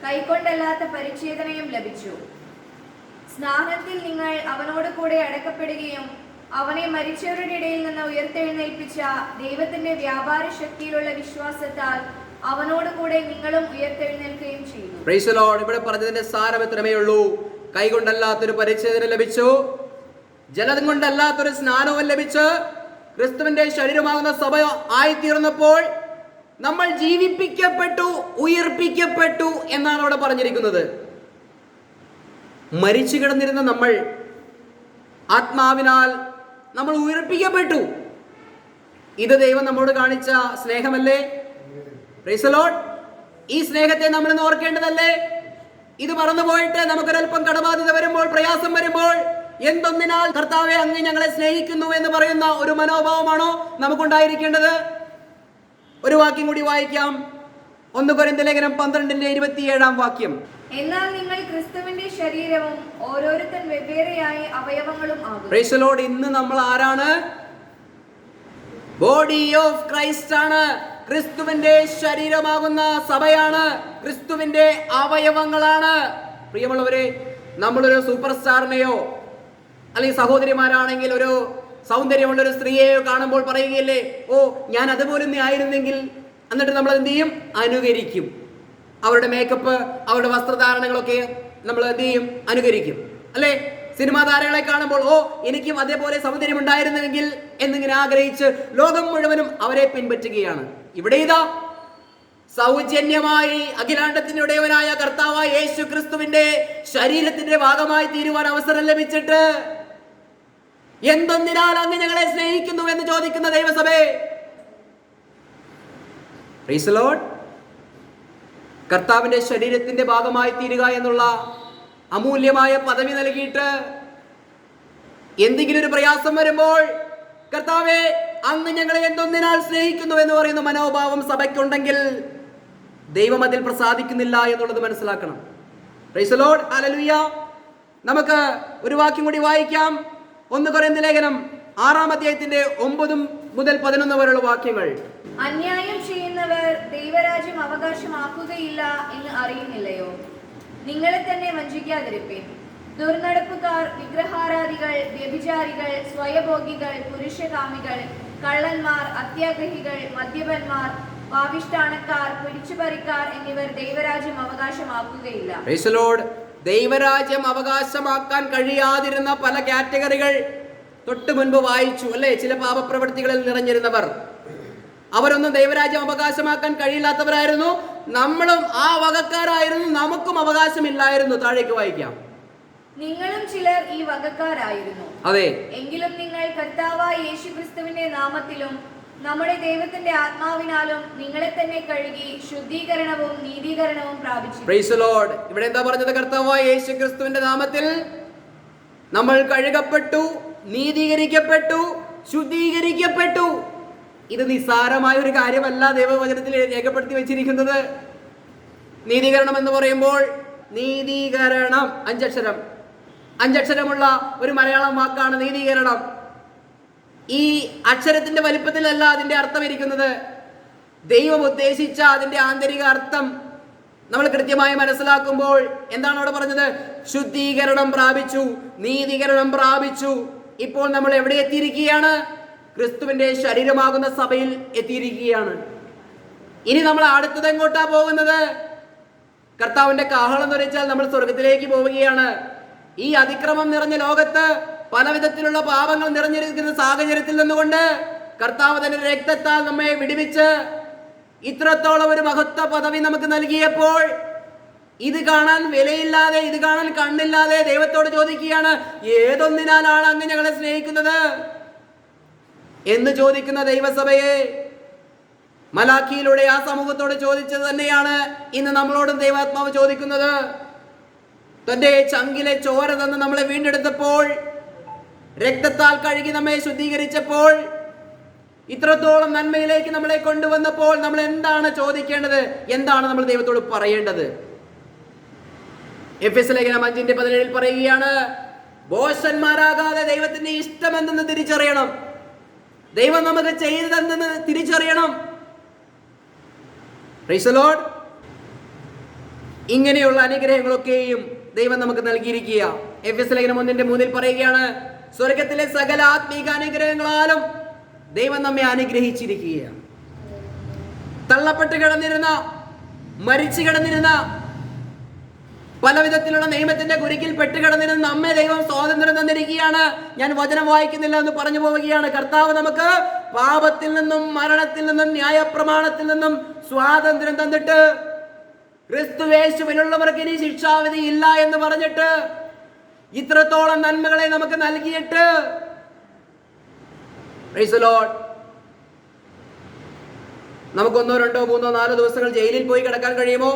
കൈക്കൊണ്ടല്ലാത്ത പരിച്ഛേദനയും ലഭിച്ചു. സ്നാനത്തിൽ നിങ്ങൾ അവനോട് കൂടെ അടക്കപ്പെടുകയും അവനെ മരിച്ചവരുടെ ഇടയിൽ നിന്ന് ഉയർത്തെഴുന്നേൽപ്പിച്ച ദൈവത്തിന്റെ വ്യാപാര ശക്തിയിലുള്ള വിശ്വാസത്താൽ അവനോട് കൂടെ നിങ്ങളും ഉയർത്തെഴുന്നേൽക്കുകയും ചെയ്തു.
Price the Lord. ഇവിടെ പറഞ്ഞതിന്റെ സാരം എത്രമേ ഉള്ളൂ. കൈകൊണ്ടല്ലാത്തൊരു പരിച്ഛേദന ലഭിച്ചു, ജലം കൊണ്ടല്ലാത്തൊരു സ്നാനവും ലഭിച്ച്, ക്രിസ്തുവിന്റെ ശരീരമാകുന്ന സഭ ആയിത്തീർന്നപ്പോൾ നമ്മൾ ജീവിപ്പിക്കപ്പെട്ടു, ഉയർപ്പിക്കപ്പെട്ടു എന്നാണ് അവിടെ പറഞ്ഞിരിക്കുന്നത്. മരിച്ചു കിടന്നിരുന്ന നമ്മൾ ആത്മാവിനാൽ നമ്മൾ ഉയർപ്പിക്കപ്പെട്ടു. ഇത് ദൈവം നമ്മോട് കാണിച്ച സ്നേഹമല്ലേ? Price the Lord. ഈ സ്നേഹത്തെ നമ്മൾ ഇന്ന് ഓർക്കേണ്ടതല്ലേ? ഇത് മറന്നുപോയിട്ട് നമുക്കൊരൽപ്പം കടബാധ്യത വരുമ്പോൾ, പ്രയാസം വരുമ്പോൾ, എന്തൊന്നിനാൽ കർത്താവെ അങ്ങ് ഞങ്ങളെ സ്നേഹിക്കുന്നു എന്ന് പറയുന്ന ഒരു മനോഭാവമാണോ നമുക്കുണ്ടായിരിക്കേണ്ടത്? ഒരു വാക്യം കൂടി വായിക്കാം. 1 കൊരിന്ത്യർ ലേഖനം 12-ന്റെ 27
എന്നാൽ നിങ്ങൾ ക്രിസ്തുവിന്റെ ശരീരവും ഓരോരുത്തൻ വെവ്വേറെയായ അവയവങ്ങളും ആകും.
Price the Lord. ഇന്ന് നമ്മൾ ആരാണ്? ബോഡി ഓഫ് ക്രൈസ്റ്റ് ആണ്. ക്രിസ്തുവിന്റെ ശരീരമാകുന്ന സഭയാണ്, ക്രിസ്തുവിന്റെ അവയവങ്ങളാണ്. പ്രിയമുള്ളവരെ, നമ്മളൊരു സൂപ്പർ സ്റ്റാറിനെയോ അല്ലെങ്കിൽ സഹോദരിമാരാണെങ്കിൽ ഒരു സൗന്ദര്യമുള്ള ഒരു സ്ത്രീയെയോ കാണുമ്പോൾ പറയുകയല്ലേ, ഓ ഞാൻ അതുപോലെ ആയിരുന്നെങ്കിൽ. എന്നിട്ട് നമ്മൾ എന്ത് ചെയ്യും? അനുകരിക്കും. അവരുടെ മേക്കപ്പ്, അവരുടെ വസ്ത്രധാരണങ്ങളൊക്കെ നമ്മൾ എന്ത് ചെയ്യും? അനുകരിക്കും, അല്ലെ? സിനിമാ താരങ്ങളെ കാണുമ്പോൾ ഓ എനിക്കും അതേപോലെ സൗന്ദര്യം ഉണ്ടായിരുന്നെങ്കിൽ എന്നിങ്ങനെ ആഗ്രഹിച്ച് ലോകം മുഴുവനും അവരെ പിൻപറ്റുകയാണ്. ഇവിടെ ഇതാ സൗജന്യമായി അഖിലാണ്ടത്തിന്റെ ഉടയവനായ കർത്താവായ യേശു ക്രിസ്തുവിന്റെ ശരീരത്തിന്റെ ഭാഗമായി തീരുവാൻ അവസരം ലഭിച്ചിട്ട് എന്തൊന്നിനാൽ അങ്ങ് ഞങ്ങളെ സ്നേഹിക്കുന്നു എന്ന് ചോദിക്കുന്ന ദൈവസഭയെ, പ്രൈസ് ദി ലോർഡ്, കർത്താവിന്റെ ശരീരത്തിന്റെ ഭാഗമായി തീരുക എന്നുള്ള അമൂല്യമായ പദവി നൽകിയിട്ട് എന്തെങ്കിലും ഒരു പ്രയാസം വരുമ്പോൾ കർത്താവെ അങ്ങ് ഞങ്ങളെ എന്തൊന്നിനാൽ സ്നേഹിക്കുന്നു എന്ന് പറയുന്ന മനോഭാവം സഭയ്ക്കുണ്ടെങ്കിൽ ദൈവം അതിൽ പ്രസാദിക്കുന്നില്ല എന്നുള്ളത് മനസ്സിലാക്കണം. Price the Lord. ഹല്ലേലൂയ. നമുക്ക് ഒരു വാക്യം കൂടി വായിക്കാം. 1 കൊരിന്ത്യർ ലേഖനം 6-ാം അധ്യായത്തിന്റെ 9 മുതൽ 11 വരെയുള്ള വാക്യങ്ങൾ.
അന്യായം ചെയ്യുന്നവർ ദൈവരാജ്യം അവകാശമാക്കുകയില്ല എന്ന് അറിയുന്നില്ലയോ? നിങ്ങളെ തന്നെ വഞ്ചിക്കാതിരിപ്പിൻ. ദുർനടപ്പുകാർ, വിഗ്രഹാരാധികൾ, വ്യഭിചാരികൾ, സ്വയഭോഗികൾ, പുരുഷകാമികൾ, കള്ളന്മാർ, അത്യാഗ്രഹികൾ, മദ്യപന്മാർ, പാപിഷ്ടാണക്കാർ, പിടിച്ചുപറിക്കാർ എന്നിവർ ദൈവരാജ്യം അവകാശമാക്കുകയില്ല.
Price the Lord. ദൈവരാജ്യം അവകാശമാക്കാൻ കഴിയാതിരുന്ന പല കാറ്റഗറികൾ തൊട്ട് മുൻപ് വായിച്ചു, അല്ലെ? ചില പാപപ്രവൃത്തികളിൽ നിറഞ്ഞിരുന്നവർ, അവരൊന്നും ദൈവരാജ്യം അവകാശമാക്കാൻ നമ്മളും ആ വകക്കാരായിരുന്നു, നമുക്കും അവകാശമില്ലായിരുന്നു. താഴേക്ക് വായിക്കാം.
നിങ്ങളും ചിലർ ഈ വകക്കാരായിരുന്നു.
അതെ,
എങ്കിലും നിങ്ങൾ കർത്താവായ യേശുക്രിസ്തുവിന്റെ നാമത്തിലും നമ്മുടെ ദൈവത്തിന്റെ ആത്മാവിനാലും നിങ്ങളെ തന്നെ കഴുകി ശുദ്ധീകരണവും നീതീകരണവും പ്രാപിച്ചു.
Price the Lord. ഇവിടെ എന്താ പറഞ്ഞത്? കർത്താവായ യേശുക്രിസ്തുവിന്റെ നാമത്തിൽ നമ്മൾ കഴുകപ്പെട്ടു, നീതീകരിക്കപ്പെട്ടു, ശുദ്ധീകരിക്കപ്പെട്ടു. ഇത് നിസ്സാരമായ ഒരു കാര്യമല്ല ദൈവവചനത്തിൽ രേഖപ്പെടുത്തി വെച്ചിരിക്കുന്നത്. നീതീകരണം എന്ന് പറയുമ്പോൾ നീതീകരണം അഞ്ചക്ഷരമുള്ള ഒരു മലയാളം വാക്കാണ് നീതീകരണം. ഈ അക്ഷരത്തിന്റെ വലിപ്പത്തിലല്ല അതിന്റെ അർത്ഥം ഇരിക്കുന്നത്. ദൈവം ഉദ്ദേശിച്ച അതിന്റെ ആന്തരിക അർത്ഥം നമ്മൾ കൃത്യമായി മനസ്സിലാക്കുമ്പോൾ എന്താണ് അവിടെ പറഞ്ഞത്? ശുദ്ധീകരണം പ്രാപിച്ചു, നീതീകരണം പ്രാപിച്ചു. ഇപ്പോൾ നമ്മൾ എവിടെ എത്തിയിരിക്കുകയാണ്? ക്രിസ്തുവിന്റെ ശരീരമാകുന്ന സഭയിൽ എത്തിയിരിക്കുകയാണ്. ഇനി നമ്മൾ അടുത്തത് എങ്ങോട്ടാ പോകുന്നത്? കർത്താവിന്റെ കാഹളം എന്ന് വെച്ചാൽ നമ്മൾ സ്വർഗത്തിലേക്ക് പോവുകയാണ്. ഈ അതിക്രമം നിറഞ്ഞ ലോകത്ത് പല വിധത്തിലുള്ള പാപങ്ങൾ നിറഞ്ഞിരിക്കുന്ന സാഹചര്യത്തിൽ നിന്നുകൊണ്ട് കർത്താവ് തന്റെ രക്തത്താൽ നമ്മെ വിടുവിച്ച് ഇത്രത്തോളം ഒരു മഹത്വ പദവി നമുക്ക് നൽകിയപ്പോൾ ഇത് കാണാൻ വിലയില്ലാതെ, ഇത് കാണാൻ കണ്ണില്ലാതെ ദൈവത്തോട് ചോദിക്കുകയാണ്, ഏതൊന്നിനാലാണ് അങ്ങ് ഞങ്ങളെ സ്നേഹിക്കുന്നത് എന്ന് ചോദിക്കുന്ന ദൈവസഭയെ മലാഖിയിലൂടെ ആ സമൂഹത്തോട് ചോദിച്ചത് തന്നെയാണ് ഇന്ന് നമ്മളോടും ദൈവാത്മാവ് ചോദിക്കുന്നത്. തന്റെ ചങ്കിലെ ചോര തന്ന് നമ്മളെ വീണ്ടെടുത്തപ്പോൾ, രക്തത്താൽ കഴുകി നമ്മെ ശുദ്ധീകരിച്ചപ്പോൾ, ഇത്രത്തോളം നന്മയിലേക്ക് നമ്മളെ കൊണ്ടുവന്നപ്പോൾ നമ്മൾ എന്താണ് ചോദിക്കേണ്ടത്? എന്താണ് നമ്മൾ ദൈവത്തോട് പറയേണ്ടത്? എഫെസ്യ ലേഖനം 5:17 പറയുകയാണ്, ബോഷന്മാരാകാതെ ദൈവത്തിന്റെ ഇഷ്ടം എന്തെന്ന് തിരിച്ചറിയണം. ദൈവം നമുക്ക് ചെയ്തതെന്തെന്ന് തിരിച്ചറിയണം. Price the Lord. ഇങ്ങനെയുള്ള അനുഗ്രഹങ്ങളൊക്കെയും ദൈവം നമുക്ക് നൽകിയിരിക്കുക. എഫെസ്യ ലേഖനം 1:3 പറയുകയാണ്, സ്വർഗത്തിലെ സകല ആത്മീക അനുഗ്രഹങ്ങളാലും ദൈവം നമ്മെ അനുഗ്രഹിച്ചിരിക്കുകയാണ്. തള്ളപ്പെട്ട് കിടന്നിരുന്ന, മരിച്ചു കിടന്നിരുന്ന, പല വിധത്തിലുള്ള നിയമത്തിന്റെ കുരുക്കിൽ പെട്ടുകിടന്നിരുന്ന നമ്മെ ദൈവം സ്വാതന്ത്ര്യം തന്നിരിക്കുകയാണ്. ഞാൻ വചനം വായിക്കുന്നില്ല എന്ന് പറഞ്ഞു പോവുകയാണ്. കർത്താവ് നമുക്ക് പാപത്തിൽ നിന്നും മരണത്തിൽ നിന്നും ന്യായപ്രമാണത്തിൽ നിന്നും സ്വാതന്ത്ര്യം തന്നിട്ട്, ക്രിസ്തുവേശുവിനുള്ളവർക്ക് ഇനി ശിക്ഷാവിധി ഇല്ല എന്ന് പറഞ്ഞിട്ട്, ഇത്രത്തോളം നന്മകളെ നമുക്ക് നൽകിയിട്ട്, പ്രൈസ് ദി ലോർഡ്, നമുക്ക് 1, 2, 3, 4 ദിവസങ്ങൾ ജയിലിൽ പോയി കിടക്കാൻ കഴിയുമോ?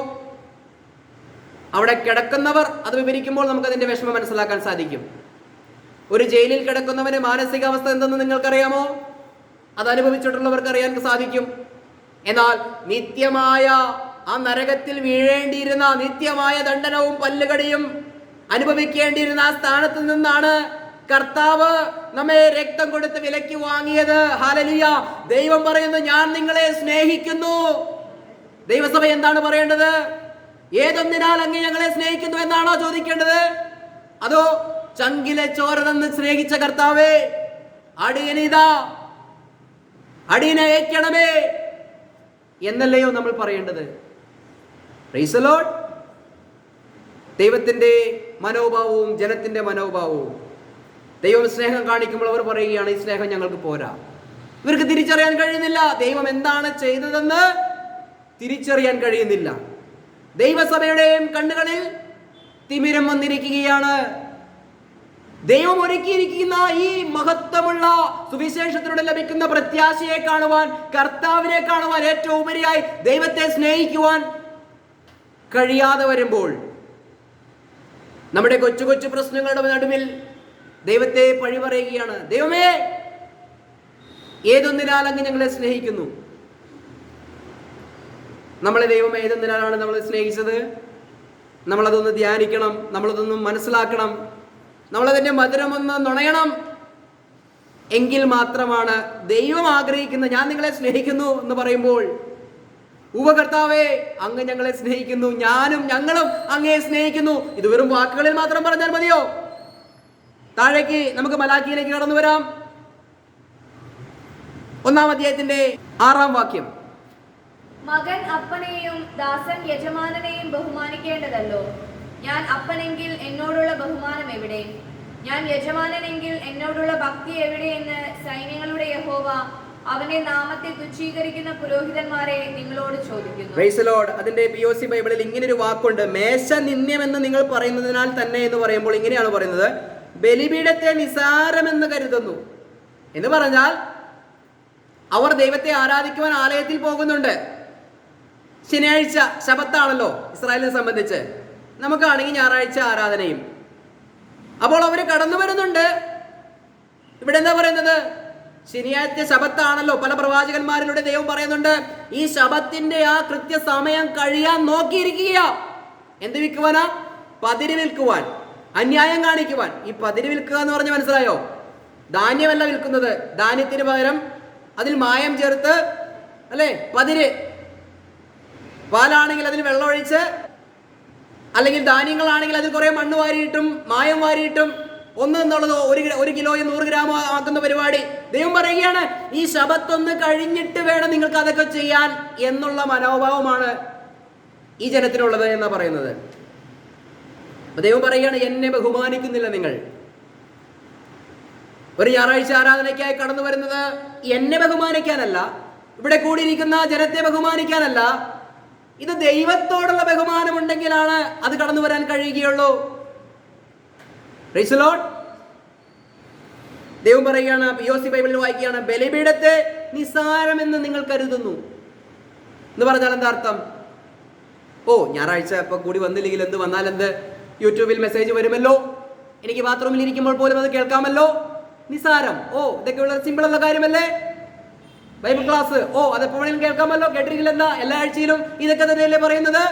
അവിടെ കിടക്കുന്നവർ അത് വിവരിക്കുമ്പോൾ നമുക്ക് അതിന്റെ വിഷമം മനസ്സിലാക്കാൻ സാധിക്കും. ഒരു ജയിലിൽ കിടക്കുന്നവന് മാനസികാവസ്ഥ എന്തെന്ന് നിങ്ങൾക്കറിയാമോ? അത് അനുഭവിച്ചിട്ടുള്ളവർക്ക് അറിയാൻ സാധിക്കും. എന്നാൽ നിത്യമായ ആ നരകത്തിൽ വീഴേണ്ടിയിരുന്ന നിത്യമായ ദണ്ഡനവും പല്ലുകടിയും അനുഭവിക്കേണ്ടിയിരുന്ന ആ സ്ഥാനത്ത് നിന്നാണ് കർത്താവ് നമ്മെ രക്തം കൊടുത്ത് വിലയ്ക്ക് വാങ്ങിയത്. ഹല്ലേലൂയ. ദൈവം പറയുന്നു, ഞാൻ നിങ്ങളെ സ്നേഹിക്കുന്നു. ദൈവസഭ എന്താണ് പറയേണ്ടത്? ഏതൊന്നിനാൽ അങ്ങ് ഞങ്ങളെ സ്നേഹിക്കുന്നു എന്നാണോ ചോദിക്കേണ്ടത്? അതോ ചങ്കിലെ ചോര തന്ന് സ്നേഹിച്ച കർത്താവേ, അടിയനിതാ, അടിയനെ അയക്കണമേ എന്നല്ലയോ നമ്മൾ പറയേണ്ടത്? Price the Lord. ദൈവത്തിന്റെ മനോഭാവവും ജനത്തിന്റെ മനോഭാവവും, ദൈവം സ്നേഹം കാണിക്കുമ്പോൾ അവർ പറയുകയാണ്, ഈ സ്നേഹം ഞങ്ങൾക്ക് പോരാ. ഇവർക്ക് തിരിച്ചറിയാൻ കഴിയുന്നില്ല, ദൈവം എന്താണ് ചെയ്തതെന്ന് തിരിച്ചറിയാൻ കഴിയുന്നില്ല. ദൈവസഭയുടെയും കണ്ണുകളിൽ തിമിരം വന്നിരിക്കുകയാണ്. ദൈവം ഒരുക്കിയിരിക്കുന്ന ഈ മഹത്വമുള്ള സുവിശേഷത്തിലൂടെ ലഭിക്കുന്ന പ്രത്യാശയെ കാണുവാൻ, കർത്താവിനെ കാണുവാൻ, ഏറ്റവും ഉപരിയായി ദൈവത്തെ സ്നേഹിക്കുവാൻ കഴിയാതെ വരുമ്പോൾ, നമ്മുടെ കൊച്ചു കൊച്ചു പ്രശ്നങ്ങളുടെ നടുവിൽ ദൈവത്തെ പഴി പറയുകയാണ്. ദൈവമേ, ഏതൊന്നിനാൽ അങ്ങ് ഞങ്ങളെ സ്നേഹിക്കുന്നു? നമ്മളെ ദൈവം ഏതൊന്നിനാലാണ് നമ്മളെ സ്നേഹിച്ചത്? നമ്മളതൊന്ന് ധ്യാനിക്കണം, നമ്മളതൊന്ന് മനസ്സിലാക്കണം, നമ്മളതിൻ്റെ മധുരമൊന്ന് നുണയണം. എങ്കിൽ മാത്രമാണ് ദൈവം ആഗ്രഹിക്കുന്ന, ഞാൻ നിങ്ങളെ സ്നേഹിക്കുന്നു എന്ന് പറയുമ്പോൾ, ഉപകർത്താവേ, അങ്ങ് ഞങ്ങളെ സ്നേഹിക്കുന്നു, ഞങ്ങളും അങ്ങയെ സ്നേഹിക്കുന്നു. ഇത് വെറും വാക്കുകളിൽ മാത്രം പറഞ്ഞാൽ മതിയോ? താഴേക്ക് നമുക്ക് മലാഖിയിലേക്ക് കടന്നു വരാം. 1-ാം അധ്യായത്തിന്റെ 6-ാം വാക്യം.
മകൻ അപ്പനെയും ദാസൻ യജമാനനെയും ബഹുമാനിക്കേണ്ടതല്ലോ. ഞാൻ അപ്പനെങ്കിൽ എന്നോടുള്ള ബഹുമാനം എവിടെ? ഞാൻ യജമാനനെങ്കിൽ എന്നോടുള്ള ഭക്തി എവിടെ എന്ന് സൈന്യങ്ങളുടെ യഹോവ അവന്റെ നാമത്തെ തുച്ഛീകരിക്കുന്ന പുരോഹിതന്മാരെ നിങ്ങളോട് ചോദിക്കുന്നു.
Price the Lord. അതിന്റെ POC ബൈബിളിൽ ഇങ്ങനെ ഒരു വാക്കുണ്ട്, മേശ നിന്ദ്യമെന്ന് നിങ്ങൾ പറയുന്നതിനാൽ തന്നെ എന്ന് പറയുമ്പോൾ ഇങ്ങനെയാണ് പറയുന്നത്, ബലിപീഠത്തെ നിസാരമെന്ന് കരുതുന്നു എന്ന് പറഞ്ഞാൽ അവർ ദൈവത്തെ ആരാധിക്കുവാൻ ആലയത്തിൽ പോകുന്നുണ്ട്. ശനിയാഴ്ച ശബത്താണല്ലോ ഇസ്രായേലിനെ സംബന്ധിച്ച്, നമുക്കാണെങ്കിൽ ഞായറാഴ്ച ആരാധനയും. അപ്പോൾ അവർ കടന്നു വരുന്നുണ്ട്. ഇവിടെ എന്താ പറയുന്നത്? ശനിയാഴ്ച ശബത്താണല്ലോ. പല പ്രവാചകന്മാരിലൂടെ ദൈവം പറയുന്നുണ്ട്, ഈ ശബത്തിന്റെ ആ കൃത്യസമയം കഴിയാൻ നോക്കിയിരിക്കുക. എന്ത് വിൽക്കുവാനാ? പതിര് വിൽക്കുവാൻ, അന്യായം കാണിക്കുവാൻ. ഈ പതിര് വിൽക്കുക എന്ന് പറഞ്ഞ് മനസ്സിലായോ? ധാന്യമല്ല വിൽക്കുന്നത്, ധാന്യത്തിന് പകരം അതിൽ മായം ചേർത്ത്, അല്ലേ? പതിര്. പാലാണെങ്കിൽ അതിൽ വെള്ളമൊഴിച്ച്, അല്ലെങ്കിൽ ധാന്യങ്ങളാണെങ്കിൽ അതിൽ കുറെ മണ്ണ് വാരിയിട്ടും മായം വാരിയിട്ടും ഒന്ന് എന്നുള്ളത് 1 കിലോ 100 ഗ്രാം ആക്കുന്ന പരിപാടി. ദൈവം പറയുകയാണ്, ഈ ശബത്തൊന്ന് കഴിഞ്ഞിട്ട് വേണം നിങ്ങൾക്ക് അതൊക്കെ ചെയ്യാൻ എന്നുള്ള മനോഭാവമാണ് ഈ ജനത്തിനുള്ളത് എന്നാ പറയുന്നത്. ദൈവം പറയുകയാണ്, എന്നെ ബഹുമാനിക്കുന്നില്ല നിങ്ങൾ. ഒരു ഞായറാഴ്ച ആരാധനയ്ക്കായി കടന്നു വരുന്നത് എന്നെ ബഹുമാനിക്കാനല്ല, ഇവിടെ കൂടിയിരിക്കുന്ന ജനത്തെ ബഹുമാനിക്കാനല്ല. ഇത് ദൈവത്തോടുള്ള ബഹുമാനമുണ്ടെങ്കിലാണ് അത് കടന്നു വരാൻ കഴിയുകയുള്ളൂ. Price the Lord. ദൈവം പറയുകയാണ്, POC ബൈബിളിൽ വായിക്കുകയാണ്, ബലിപീഠത്തെ നിസാരമെന്ന് നിങ്ങൾ കരുതുന്നു എന്ന് പറഞ്ഞാൽ എന്താ അർത്ഥം? ഓ, ഞായറാഴ്ച ഇപ്പൊ കൂടി വന്നില്ലെങ്കിൽ എന്ത്, വന്നാൽ എന്ത്, യൂട്യൂബിൽ മെസ്സേജ് വരുമല്ലോ, എനിക്ക് ബാത്റൂമിൽ ഇരിക്കുമ്പോൾ പോലും അത് കേൾക്കാമല്ലോ, നിസാരം. ഓ, ഇതൊക്കെ വളരെ സിമ്പിൾ ഉള്ള കാര്യമല്ലേ? ബൈബിൾ ക്ലാസ്, ഓ അതെപ്പോഴും കേൾക്കാമല്ലോ, കേട്ടിരിക്കില്ല എന്താ, എല്ലാ ആഴ്ചയിലും ഇതൊക്കെ തന്നെയല്ലേ പറയുന്നത്?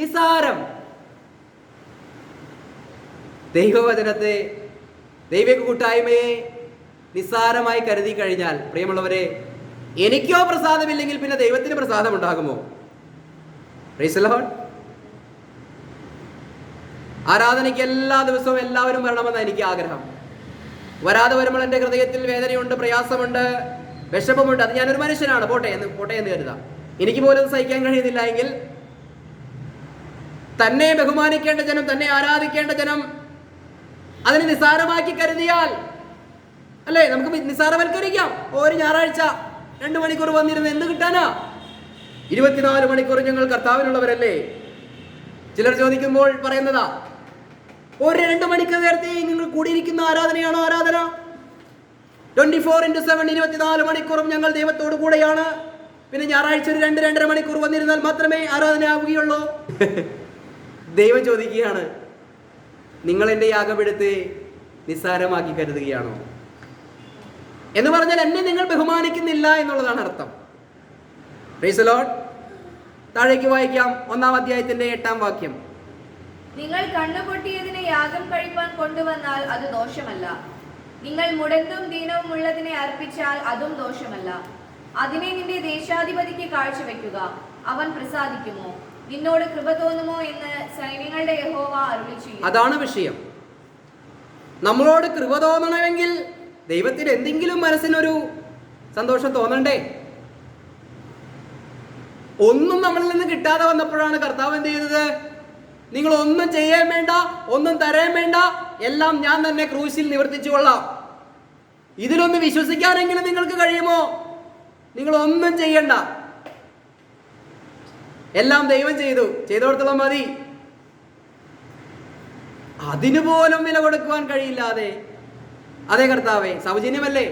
നിസാരം. ദൈവവചനത്തെ, ദൈവിക കൂട്ടായ്മയെ നിസ്സാരമായി കരുതി കഴിഞ്ഞാൽ, പ്രിയമുള്ളവരെ, എനിക്കോ പ്രസാദമില്ലെങ്കിൽ പിന്നെ ദൈവത്തിന് പ്രസാദം ഉണ്ടാകുമോ? Price the Lord. ആരാധനയ്ക്ക് എല്ലാ ദിവസവും എല്ലാവരും വരണമെന്ന് എനിക്ക് ആഗ്രഹം. വരാതെ വരുമ്പോൾ എൻ്റെ ഹൃദയത്തിൽ വേദനയുണ്ട്, പ്രയാസമുണ്ട്, വിഷമമുണ്ട്. അത് ഞാനൊരു മനുഷ്യനാണ്, പോട്ടെ എന്ന് കരുതാം. എനിക്ക് പോലും സഹിക്കാൻ കഴിയുന്നില്ല എങ്കിൽ തന്നെ ബഹുമാനിക്കേണ്ട ജനം, തന്നെ ആരാധിക്കേണ്ട ജനം അതിനെ നിസ്സാരമാക്കി കരുതിയാൽ, അല്ലേ, നമുക്ക് നിസ്സാരവൽക്കരിക്കാം. ഒരു ഞായറാഴ്ച 2 മണിക്കൂർ വന്നിരുന്ന് എന്ത് കിട്ടാനാ? 24 മണിക്കൂർ ഞങ്ങൾ കർത്താവിനുള്ളവരല്ലേ? ചിലർ ചോദിക്കുമ്പോൾ പറയുന്നതാ, ഒരു 2 മണിക്കൂർ നേരത്തെ നിങ്ങൾ കൂടിയിരിക്കുന്ന ആരാധനയാണോ ആരാധന? 24/7 24 മണിക്കൂറും ഞങ്ങൾ ദൈവത്തോടു കൂടെയാണ്. പിന്നെ ഞായറാഴ്ച ഒരു 2-2.5 മണിക്കൂർ വന്നിരുന്നാൽ മാത്രമേ ആരാധന ആവുകയുള്ളൂ. ദൈവം ചോദിക്കുകയാണ്, നിങ്ങൾ എൻ്റെ യാഗപീഠത്തെ നിസ്സാരമാക്കി കരുതുകയാണോ എന്ന് പറഞ്ഞാൽ എന്നെ നിങ്ങൾ ബഹുമാനിക്കുന്നില്ല എന്നുള്ളതാണ് അർത്ഥം. Price the Lord. താഴേക്ക് വായിക്കാം, 1-ാം അധ്യായത്തിന്റെ 8-ാം വാക്യം.
നിങ്ങൾ കണ്ണുപൊട്ടിയതിനെ യാഗം കഴിപ്പാൻ കൊണ്ടുവന്നാൽ അത് ദോഷമല്ല. നിങ്ങൾ മുടന്തും ദീനവും ഉള്ളതിനെ അർപ്പിച്ചാൽ അതും ദോഷമല്ല. അതിനെ നിന്റെ ദേശാധിപതിക്ക് കാഴ്ചവെക്കുക, അവൻ പ്രസാദിക്കുമോ? നിന്നോട് കൃപ തോന്നുമോ എന്ന് സൈന്യങ്ങളുടെ യഹോവ അരുളിച്ചെയ്യുന്നു.
അതാണ് വിഷയം. നമ്മളോട് കൃപ തോന്നണമെങ്കിൽ ദൈവത്തിന് എന്തെങ്കിലും മനസ്സിനൊരു സന്തോഷം തോന്നണ്ടേ? ഒന്നും നമ്മളിൽ നിന്ന് കിട്ടാതെ വന്നപ്പോഴാണ് കർത്താവ് എന്ത് ചെയ്തത്? നിങ്ങൾ ഒന്നും ചെയ്യാൻ വേണ്ട, ഒന്നും തരാൻ വേണ്ട, എല്ലാം ഞാൻ തന്നെ ക്രൂശിൽ നിവർത്തിച്ചു കൊള്ളാം. ഇതിലൊന്ന് വിശ്വസിക്കാനെങ്കിലും നിങ്ങൾക്ക് കഴിയുമോ? നിങ്ങൾ ഒന്നും ചെയ്യണ്ട, എല്ലാം ദൈവം ചെയ്തോടത്തോളം മതി. അതിനുപോലും വില കൊടുക്കുവാൻ കഴിയില്ലാതെ, അതേ കർത്താവേ സൗജന്യമല്ലേ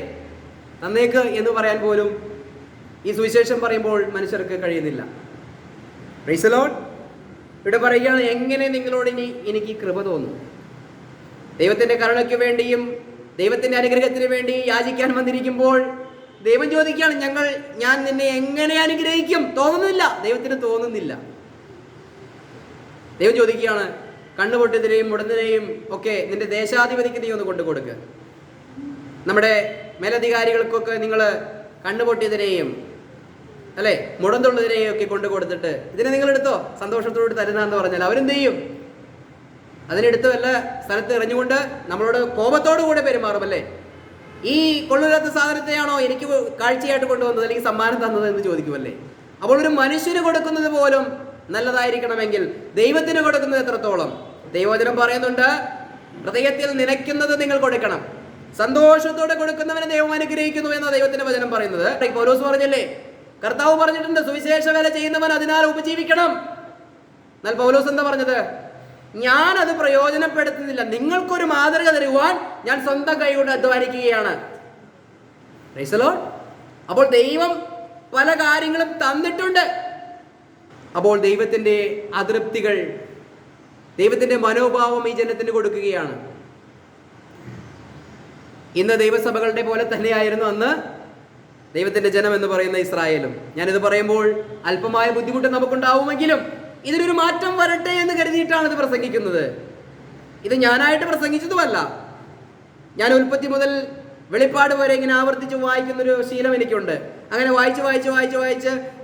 തന്നേക്ക് എന്ന് പറയാൻ പോലും ഈ സുവിശേഷം പറയുമ്പോൾ മനുഷ്യർക്ക് കഴിയുന്നില്ല. Price the Lord. ഇവിടെ പറയുകയാണ്, എങ്ങനെ നിങ്ങളോട് ഇനി എനിക്ക് കൃപ തോന്നും? ദൈവത്തിൻ്റെ കരുണയ്ക്ക് വേണ്ടിയും ദൈവത്തിൻ്റെ അനുഗ്രഹത്തിന് വേണ്ടി യാചിക്കാൻ വന്നിരിക്കുമ്പോൾ ദൈവം ചോദിക്കുകയാണ്, ഞാൻ നിന്നെ എങ്ങനെ അനുഗ്രഹിക്കും? തോന്നുന്നില്ല, ദൈവത്തിന് തോന്നുന്നില്ല. ദൈവം ചോദിക്കുകയാണ്, കണ്ണുപൊട്ടിയതിനെയും മുടന്തിനെയും ഒക്കെ നിന്റെ ദേശാധിപതിക്ക് നീ ഒന്ന് കൊണ്ടു കൊടുക്കുക. നമ്മുടെ മേലധികാരികൾക്കൊക്കെ നിങ്ങൾ കണ്ണുപൊട്ടിയതിനെയും, അല്ലെ, മുടന്തുള്ളതിനെയും ഒക്കെ കൊണ്ടു കൊടുത്തിട്ട് ഇതിനെ നിങ്ങൾ എടുത്തോ, സന്തോഷത്തോട് തരുന്നതെന്ന് പറഞ്ഞാൽ അവരെന്ത് ചെയ്യും? അതിനെടുത്ത് വല്ല സ്ഥലത്ത് എറിഞ്ഞുകൊണ്ട് നമ്മളോട് കോപത്തോടു കൂടെ പെരുമാറുമല്ലേ? ഈ കൊള്ളില്ലാത്ത സാധനത്തെയാണോ എനിക്ക് കാഴ്ചയായിട്ട് കൊണ്ടുവന്നത് അല്ലെങ്കിൽ സമ്മാനം തന്നത് എന്ന് ചോദിക്കുമല്ലേ? അപ്പോൾ ഒരു മനുഷ്യന് കൊടുക്കുന്നത് പോലും നല്ലതായിരിക്കണമെങ്കിൽ ദൈവത്തിന് കൊടുക്കുന്നത് എത്രത്തോളം? ദൈവവചനം പറയുന്നുണ്ട്, ഹൃദയത്തിൽ നനയ്ക്കുന്നത് നിങ്ങൾ കൊടുക്കണം, സന്തോഷത്തോടെ കൊടുക്കുന്നവനെ ദൈവം അനുഗ്രഹിക്കുന്നു എന്ന ദൈവത്തിന്റെ വചനം പറയുന്നത്. പൗലോസ് പറഞ്ഞില്ലേ, കർത്താവ് പറഞ്ഞിട്ടുണ്ട്, സുവിശേഷ വേല ചെയ്യുന്നവൻ അതിനാൽ ഉപജീവിക്കണം. എന്നാൽ പൗലോസ് എന്താ പറഞ്ഞത്? ഞാൻ അത് പ്രയോജനപ്പെടുത്തുന്നില്ല, നിങ്ങൾക്കൊരു മാതൃക തരുവാൻ ഞാൻ സ്വന്തം കൈകൊണ്ട് അധ്വാനിക്കുകയാണ്. Price the Lord. അപ്പോൾ ദൈവം പല കാര്യങ്ങളും തന്നിട്ടുണ്ട്. അപ്പോൾ ദൈവത്തിന്റെ അതൃപ്തികൾ, ദൈവത്തിന്റെ മനോഭാവം ഈ ജനത്തിന് കൊടുക്കുകയാണ്. ഇന്ന് ദൈവസഭകളുടെ പോലെ തന്നെയായിരുന്നു അന്ന് ദൈവത്തിന്റെ ജനം എന്ന് പറയുന്ന ഇസ്രായേലും. ഞാനിത് പറയുമ്പോൾ അല്പമായ ബുദ്ധിമുട്ട് നമുക്കുണ്ടാവുമെങ്കിലും ഇതിനൊരു മാറ്റം വരട്ടെ എന്ന് കരുതിയിട്ടാണ് ഇത് പ്രസംഗിക്കുന്നത്. ഇത് ഞാനായിട്ട് പ്രസംഗിച്ചതുമല്ല. ഞാൻ ഉൽപ്പത്തി മുതൽ വെളിപ്പാട് വരെ ഇങ്ങനെ ആവർത്തിച്ച് വായിക്കുന്നൊരു ശീലം എനിക്കുണ്ട്. അങ്ങനെ വായിച്ച്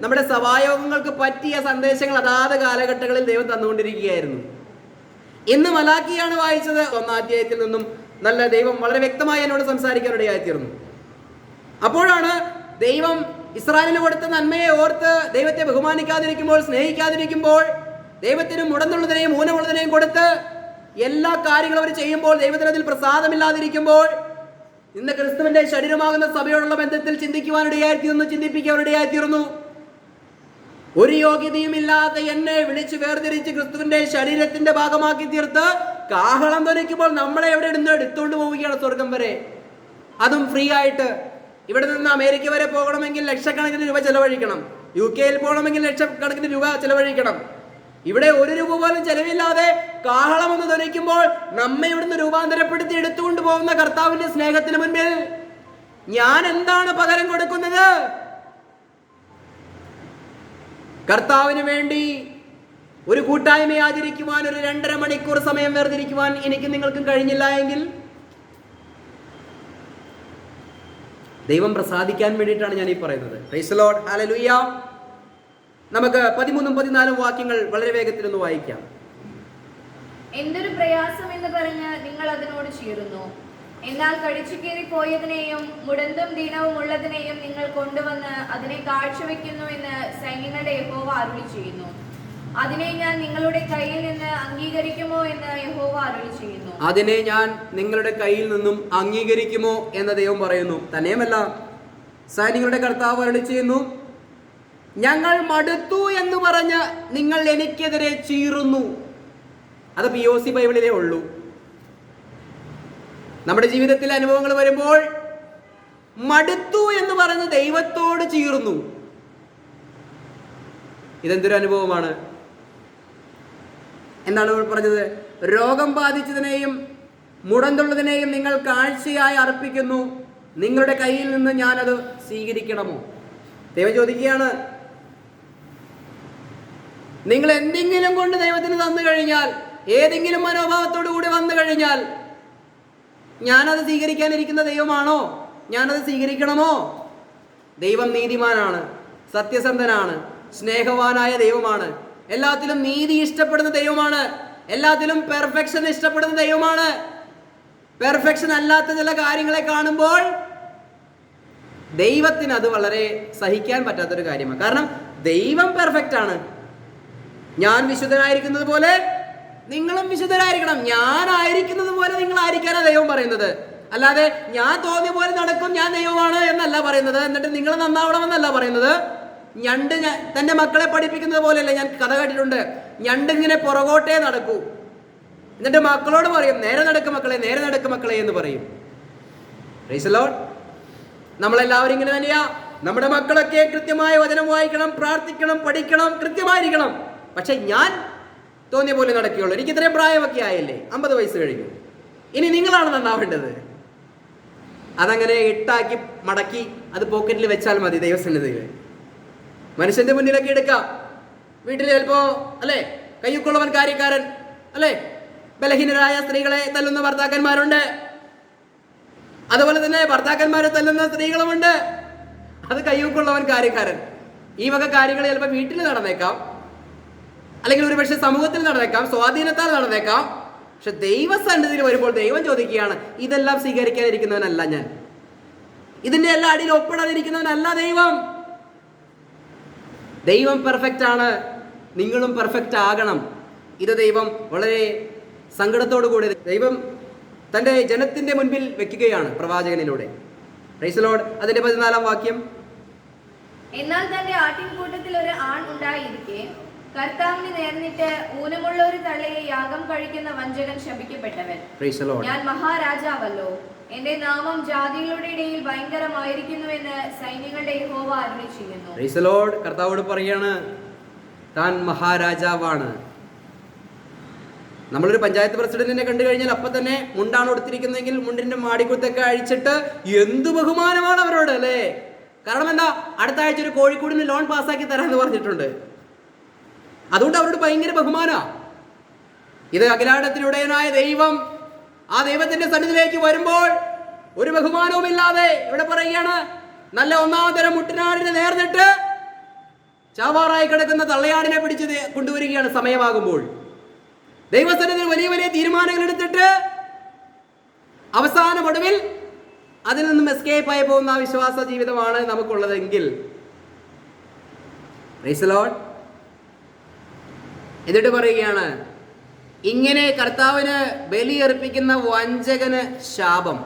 നമ്മുടെ സഭായോഗങ്ങൾക്ക് പറ്റിയ സന്ദേശങ്ങൾ അതാത് കാലഘട്ടങ്ങളിൽ ദൈവം തന്നുകൊണ്ടിരിക്കുകയായിരുന്നു. ഇന്ന് മലാക്കിയാണ് വായിച്ചത്. 1-ാം അധ്യായത്തിൽ നിന്നും നല്ല ദൈവം വളരെ വ്യക്തമായി എന്നോട് സംസാരിക്കാനിടയായിത്തീർന്നു. അപ്പോഴാണ് ദൈവം ഇസ്രായേലിന് കൊടുത്ത നന്മയെ ഓർത്ത് ദൈവത്തെ ബഹുമാനിക്കാതിരിക്കുമ്പോൾ, സ്നേഹിക്കാതിരിക്കുമ്പോൾ, ദൈവത്തിന് മുടന്നുള്ളതിനെയും ഊനമുള്ളതിനെയും കൊടുത്ത് എല്ലാ കാര്യങ്ങളും അവർ ചെയ്യുമ്പോൾ, ദൈവത്തിന് അതിൽ പ്രസാദമില്ലാതിരിക്കുമ്പോൾ, ഇന്ന് ക്രിസ്തുവിന്റെ ശരീരമാകുന്ന സഭയോടുള്ള ബന്ധത്തിൽ ചിന്തിപ്പിക്കാനിടയായിത്തീർന്നു. ഒരു യോഗ്യതയും ഇല്ലാത്ത എന്നെ വിളിച്ച് വേർതിരിച്ച് ക്രിസ്തുവിന്റെ ശരീരത്തിന്റെ ഭാഗമാക്കി തീർത്ത് കാഹളം ധ്വനിക്കുമ്പോൾ നമ്മളെ എവിടെ നിന്ന് എടുത്തുകൊണ്ട് പോവുകയാണ് സ്വർഗം വരെ, അതും ഫ്രീ ആയിട്ട്. ഇവിടെ നിന്ന് അമേരിക്ക വരെ പോകണമെങ്കിൽ ലക്ഷക്കണക്കിന് രൂപ ചെലവഴിക്കണം. UK-യിൽ പോകണമെങ്കിൽ ലക്ഷക്കണക്കിന് രൂപ ചെലവഴിക്കണം. ഇവിടെ 1 രൂപ പോലും ചെലവില്ലാതെ കാഹളം എന്ന് ധ്വനിക്കുമ്പോൾ നമ്മെ ഇവിടുന്ന് രൂപാന്തരപ്പെടുത്തി എടുത്തുകൊണ്ട് പോകുന്ന കർത്താവിന്റെ സ്നേഹത്തിന് മുൻപിൽ ഞാൻ എന്താണ് പകരം കൊടുക്കുന്നത്? കർത്താവിന് വേണ്ടി ഒരു കൂട്ടായ്മ ആചരിക്കുവാൻ ഒരു 2.5 മണിക്കൂർ സമയം വേർതിരിക്കുവാൻ എനിക്ക് നിങ്ങൾക്കും കഴിഞ്ഞില്ല എങ്കിൽ ദൈവം പ്രസാദിക്കാൻ വേണ്ടിയിട്ടാണ് ഞാൻ ഈ പറയുന്നത്. Price the Lord, hallelujah. നമുക്ക് 13ഉം 14ഉം വാക്യങ്ങൾ വളരെ വേഗത്തിലൊന്ന് വായിക്കാം.
എന്തൊരു പ്രയാസം എന്ന് പറഞ്ഞ് നിങ്ങൾ അതിനോട് ചീറുന്നു. എന്നാൽ കടിച്ചു കീറി പോയതിനെയും മുടന്തും ദീനവും ഉള്ളതിനെയും നിങ്ങൾ കൊണ്ടുവന്ന് അതിനെ കാഴ്ചവെക്കുന്നു എന്ന് സൈന്യങ്ങളുടെ യഹോവ അരുളി ചെയ്യുന്നു. അതിനെ ഞാൻ നിങ്ങളുടെ കയ്യിൽ നിന്ന് അംഗീകരിക്കുമോ എന്ന് യഹോവ അരുളി ചെയ്യുന്നു.
അതിനെ ഞാൻ നിങ്ങളുടെ കയ്യിൽ നിന്നും അംഗീകരിക്കുമോ എന്ന് ദൈവം പറയുന്നു. തന്നെയുമല്ല, സൈന്യങ്ങളുടെ കർത്താവ് അരുളി ചെയ്യുന്നു, ഞങ്ങൾ മടുത്തു എന്ന് പറഞ്ഞ് നിങ്ങൾ എനിക്കെതിരെ ചീറുന്നു. അത് POC ബൈബിളിലേ ഉള്ളൂ. നമ്മുടെ ജീവിതത്തിൽ അനുഭവങ്ങൾ വരുമ്പോൾ മടുത്തു എന്ന് പറഞ്ഞ് ദൈവത്തോട് ചീറുന്നു. ഇതെന്തൊരു അനുഭവമാണ്? എന്താണ് പറഞ്ഞത്? രോഗം ബാധിച്ചതിനെയും മുടന്തുള്ളതിനെയും നിങ്ങൾ കാഴ്ചയായി അർപ്പിക്കുന്നു, നിങ്ങളുടെ കയ്യിൽ നിന്ന് ഞാനത് സ്വീകരിക്കണമോ? ദൈവം ചോദിക്കുകയാണ്, നിങ്ങൾ എന്തെങ്കിലും കൊണ്ട് ദൈവത്തിന് തന്നു കഴിഞ്ഞാൽ, ഏതെങ്കിലും മനോഭാവത്തോടു കൂടി വന്നു കഴിഞ്ഞാൽ, ഞാനത് സ്വീകരിക്കാനിരിക്കുന്ന ദൈവമാണോ? ഞാനത് സ്വീകരിക്കണമോ? ദൈവം നീതിമാനാണ്, സത്യസന്ധനാണ്, സ്നേഹവാനായ ദൈവമാണ്, എല്ലാത്തിലും നീതി ഇഷ്ടപ്പെടുന്ന ദൈവമാണ്, എല്ലാത്തിലും പെർഫെക്ഷൻ ഇഷ്ടപ്പെടുന്ന ദൈവമാണ്. പെർഫെക്ഷൻ അല്ലാത്ത ചില കാര്യങ്ങളെ കാണുമ്പോൾ ദൈവത്തിന് അത് വളരെ സഹിക്കാൻ പറ്റാത്തൊരു കാര്യമാണ്. കാരണം ദൈവം പെർഫെക്റ്റ് ആണ്. ഞാൻ വിശുദ്ധനായിരിക്കുന്നത് പോലെ നിങ്ങളും വിശുദ്ധരായിരിക്കണം, ഞാനായിരിക്കുന്നത് പോലെ നിങ്ങളായിരിക്കാനാണ് ദൈവം പറയുന്നത്. അല്ലാതെ ഞാൻ തോന്നിയ പോലെ നടക്കും, ഞാൻ ദൈവമാണ് എന്നല്ല പറയുന്നത്. എന്നിട്ട് നിങ്ങൾ നന്നാവണമെന്നല്ല പറയുന്നത്. ഞണ്ട് തൻ്റെ മക്കളെ പഠിപ്പിക്കുന്നത് പോലെയല്ല. ഞാൻ കഥ കേട്ടിട്ടുണ്ട്. ഞണ്ടിങ്ങനെ പുറകോട്ടേ നടക്കൂ, എന്നിട്ട് മക്കളോട് പറയും, നേരെ നടക്ക് മക്കളെ, നേരെ നടക്ക് മക്കളെ എന്ന് പറയും. Price the Lord. നമ്മളെല്ലാവരും ഇങ്ങനെ തന്നെയാ. നമ്മുടെ മക്കളൊക്കെ കൃത്യമായ വചനം വായിക്കണം, പ്രാർത്ഥിക്കണം, പഠിക്കണം, കൃത്യമായിരിക്കണം. പക്ഷെ ഞാൻ തോന്നിയ പോലെ നടക്കുകയുള്ളൂ. എനിക്ക് ഇത്രയും പ്രായമൊക്കെ ആയില്ലേ, 50 വയസ്സ് കഴിഞ്ഞു. ഇനി നിങ്ങളാണ് നന്നാവേണ്ടത്. അതങ്ങനെ ഇട്ടാക്കി മടക്കി അത് പോക്കറ്റിൽ വെച്ചാൽ മതി. ദൈവസന്നിധിയിൽ മനുഷ്യന്റെ മുന്നിലൊക്കെ എടുക്കാം. വീട്ടിൽ ചിലപ്പോൾ അല്ലേ കയ്യൊക്കെയുള്ളവൻ കാര്യക്കാരൻ, അല്ലേ ബലഹീനരായ സ്ത്രീകളെ തല്ലുന്ന ഭർത്താക്കന്മാരുണ്ട്. അതുപോലെ തന്നെ ഭർത്താക്കന്മാരെ തല്ലുന്ന സ്ത്രീകളുമുണ്ട്. അത് കയ്യൊക്കെയുള്ളവൻ കാര്യക്കാരൻ. ഈ വക കാര്യങ്ങൾ ചിലപ്പോൾ വീട്ടിൽ നടന്നേക്കാം, അല്ലെങ്കിൽ ഒരു പക്ഷേ സമൂഹത്തിൽ നടന്നേക്കാം, സ്വാധീനത്താൽ നടന്നേക്കാം. പക്ഷെ ദൈവസന്നിധിയിൽ വരുമ്പോൾ ദൈവം ചോദിക്കുകയാണ്, ഇതെല്ലാം സ്വീകരിക്കാനിരിക്കുന്നവനല്ല ഞാൻ, ഇതിന്റെ എല്ലാ അടിയിൽ ഒപ്പിടാനിരിക്കുന്നവനല്ല ദൈവം. ദൈവം പെർഫെക്റ്റ് ആണ്, നിങ്ങളും പെർഫെക്റ്റ് ആകണം. ഇത് ദൈവം വളരെ സങ്കടത്തോടു കൂടി, ദൈവം തൻ്റെ ജനത്തിൻ്റെ മുൻപിൽ വെക്കുകയാണ് പ്രവാചകനിലൂടെ. Price the Lord. അതിന്റെ 14-ാം വാക്യം,
എന്നാൽ തന്റെ ആട്ടിൻകൂട്ടത്തിൽ ഒരു ആൺ ഉണ്ടായിരിക്കെ കർത്താവിന് നേർന്നിട്ട് ഊനമുള്ള ഒരു തള്ളയെ യാഗം കഴിക്കുന്ന വഞ്ചകൻ ശപിക്കപ്പെട്ടവൻ.
Praise the lord.
ഞാൻ മഹാരാജാവല്ലോ, എന്റെ നാമം ജാതികളുടെ ഇടയിൽ ഭയങ്കരമായിരിക്കുന്നുവെന്ന് സൈന്യങ്ങളുടെ യഹോവ അരുളി ചെയ്യുന്നു.
Price the Lord. കർത്താവോട് പറയാണ് താൻ മഹാരാജാവാണ്. നമ്മളൊരു പഞ്ചായത്ത് പ്രസിഡന്റിനെ കണ്ടു കഴിഞ്ഞാൽ അപ്പം തന്നെ മുണ്ടാണ് കൊടുത്തിരിക്കുന്നതെങ്കിൽ മുണ്ടിന്റെ മാടിക്കുത്തൊക്കെ അഴിച്ചിട്ട് എന്തു ബഹുമാനമാണ് അവരോട്, അല്ലേ? കാരണം എന്താ, അടുത്ത ആഴ്ച ഒരു കോഴിക്കോടിന് ലോൺ പാസ്സാക്കി തരാമെന്ന് പറഞ്ഞിട്ടുണ്ട്. അതുകൊണ്ട് അവരോട് ഭയങ്കര ബഹുമാനമാണ്. ഇത് അഖിലാണ്ടത്തിനുടയനായ ദൈവം, ആ ദൈവത്തിന്റെ സന്നിധിയിലേക്ക് വരുമ്പോൾ ഒരു ബഹുമാനവും ഇല്ലാതെ ഇവിടെ പറയുകയാണ്, നല്ല ഒന്നാം തരം മുട്ടിനാടിനെ നേർന്നിട്ട് ചാവാറായി കിടക്കുന്ന തള്ളയാടിനെ പിടിച്ച് കൊണ്ടുവരികയാണ് സമയമാകുമ്പോൾ. ദൈവസന്നിധിയിൽ വലിയ വലിയ തീരുമാനങ്ങൾ എടുത്തിട്ട് അവസാനം ഒടുവിൽ അതിൽ നിന്നും എസ്കേപ്പ് ആയി പോകുന്ന വിശ്വാസ ജീവിതമാണ് നമുക്കുള്ളതെങ്കിൽ, പ്രൈസ് ദി ലോർഡ്. എന്നിട്ട് പറയുകയാണ്, ഇങ്ങനെ കർത്താവിന് ബലിയർപ്പിക്കുന്ന വഞ്ചകന് ശാപം.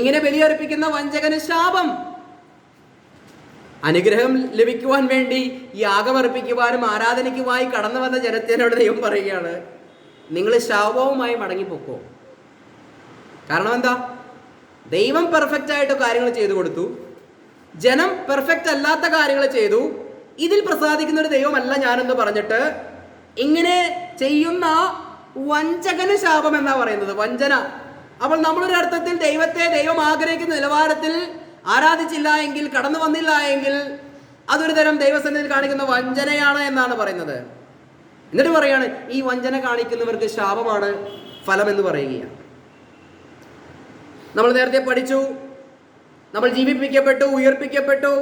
ഇങ്ങനെ ബലിയർപ്പിക്കുന്ന വഞ്ചകന് ശാപം. അനുഗ്രഹം ലഭിക്കുവാൻ വേണ്ടി യാഗമർപ്പിക്കുവാനും ആരാധനയ്ക്കുമായി കടന്നു വന്ന ജനത്തിനോട് ദൈവം പറയുകയാണ്, നിങ്ങൾ ശാപവുമായി മടങ്ങിപ്പോക്കോ. കാരണം എന്താ, ദൈവം പെർഫെക്റ്റ് ആയിട്ട് കാര്യങ്ങൾ ചെയ്തു കൊടുത്തു, ജനം പെർഫെക്റ്റ് അല്ലാത്ത കാര്യങ്ങൾ ചെയ്തു. ഇതിൽ പ്രസാദിക്കുന്ന ഒരു ദൈവമല്ല ഞാനെന്ന് പറഞ്ഞിട്ട് ഇങ്ങനെ ചെയ്യുന്ന വഞ്ചകന് ശാപം എന്നാ പറയുന്നത്, വഞ്ചന. അപ്പോൾ നമ്മളൊരു അർത്ഥത്തിൽ ദൈവത്തെ ദൈവം ആഗ്രഹിക്കുന്ന നിലവാരത്തിൽ ആരാധിച്ചില്ല എങ്കിൽ, കടന്നു വന്നില്ല എങ്കിൽ അതൊരു തരം ദൈവസന്നിധിയിൽ കാണിക്കുന്ന വഞ്ചനയാണ് എന്നാണ് പറയുന്നത്. എന്നിട്ട് പറയാണ്, ഈ വഞ്ചന കാണിക്കുന്നവർക്ക് ശാപമാണ് ഫലം എന്ന് പറയുകയാണ്. നമ്മൾ നേരത്തെ പഠിച്ചു, നമ്മൾ ജീവിപ്പിക്കപ്പെട്ടു, ഉയർപ്പിക്കപ്പെട്ടു,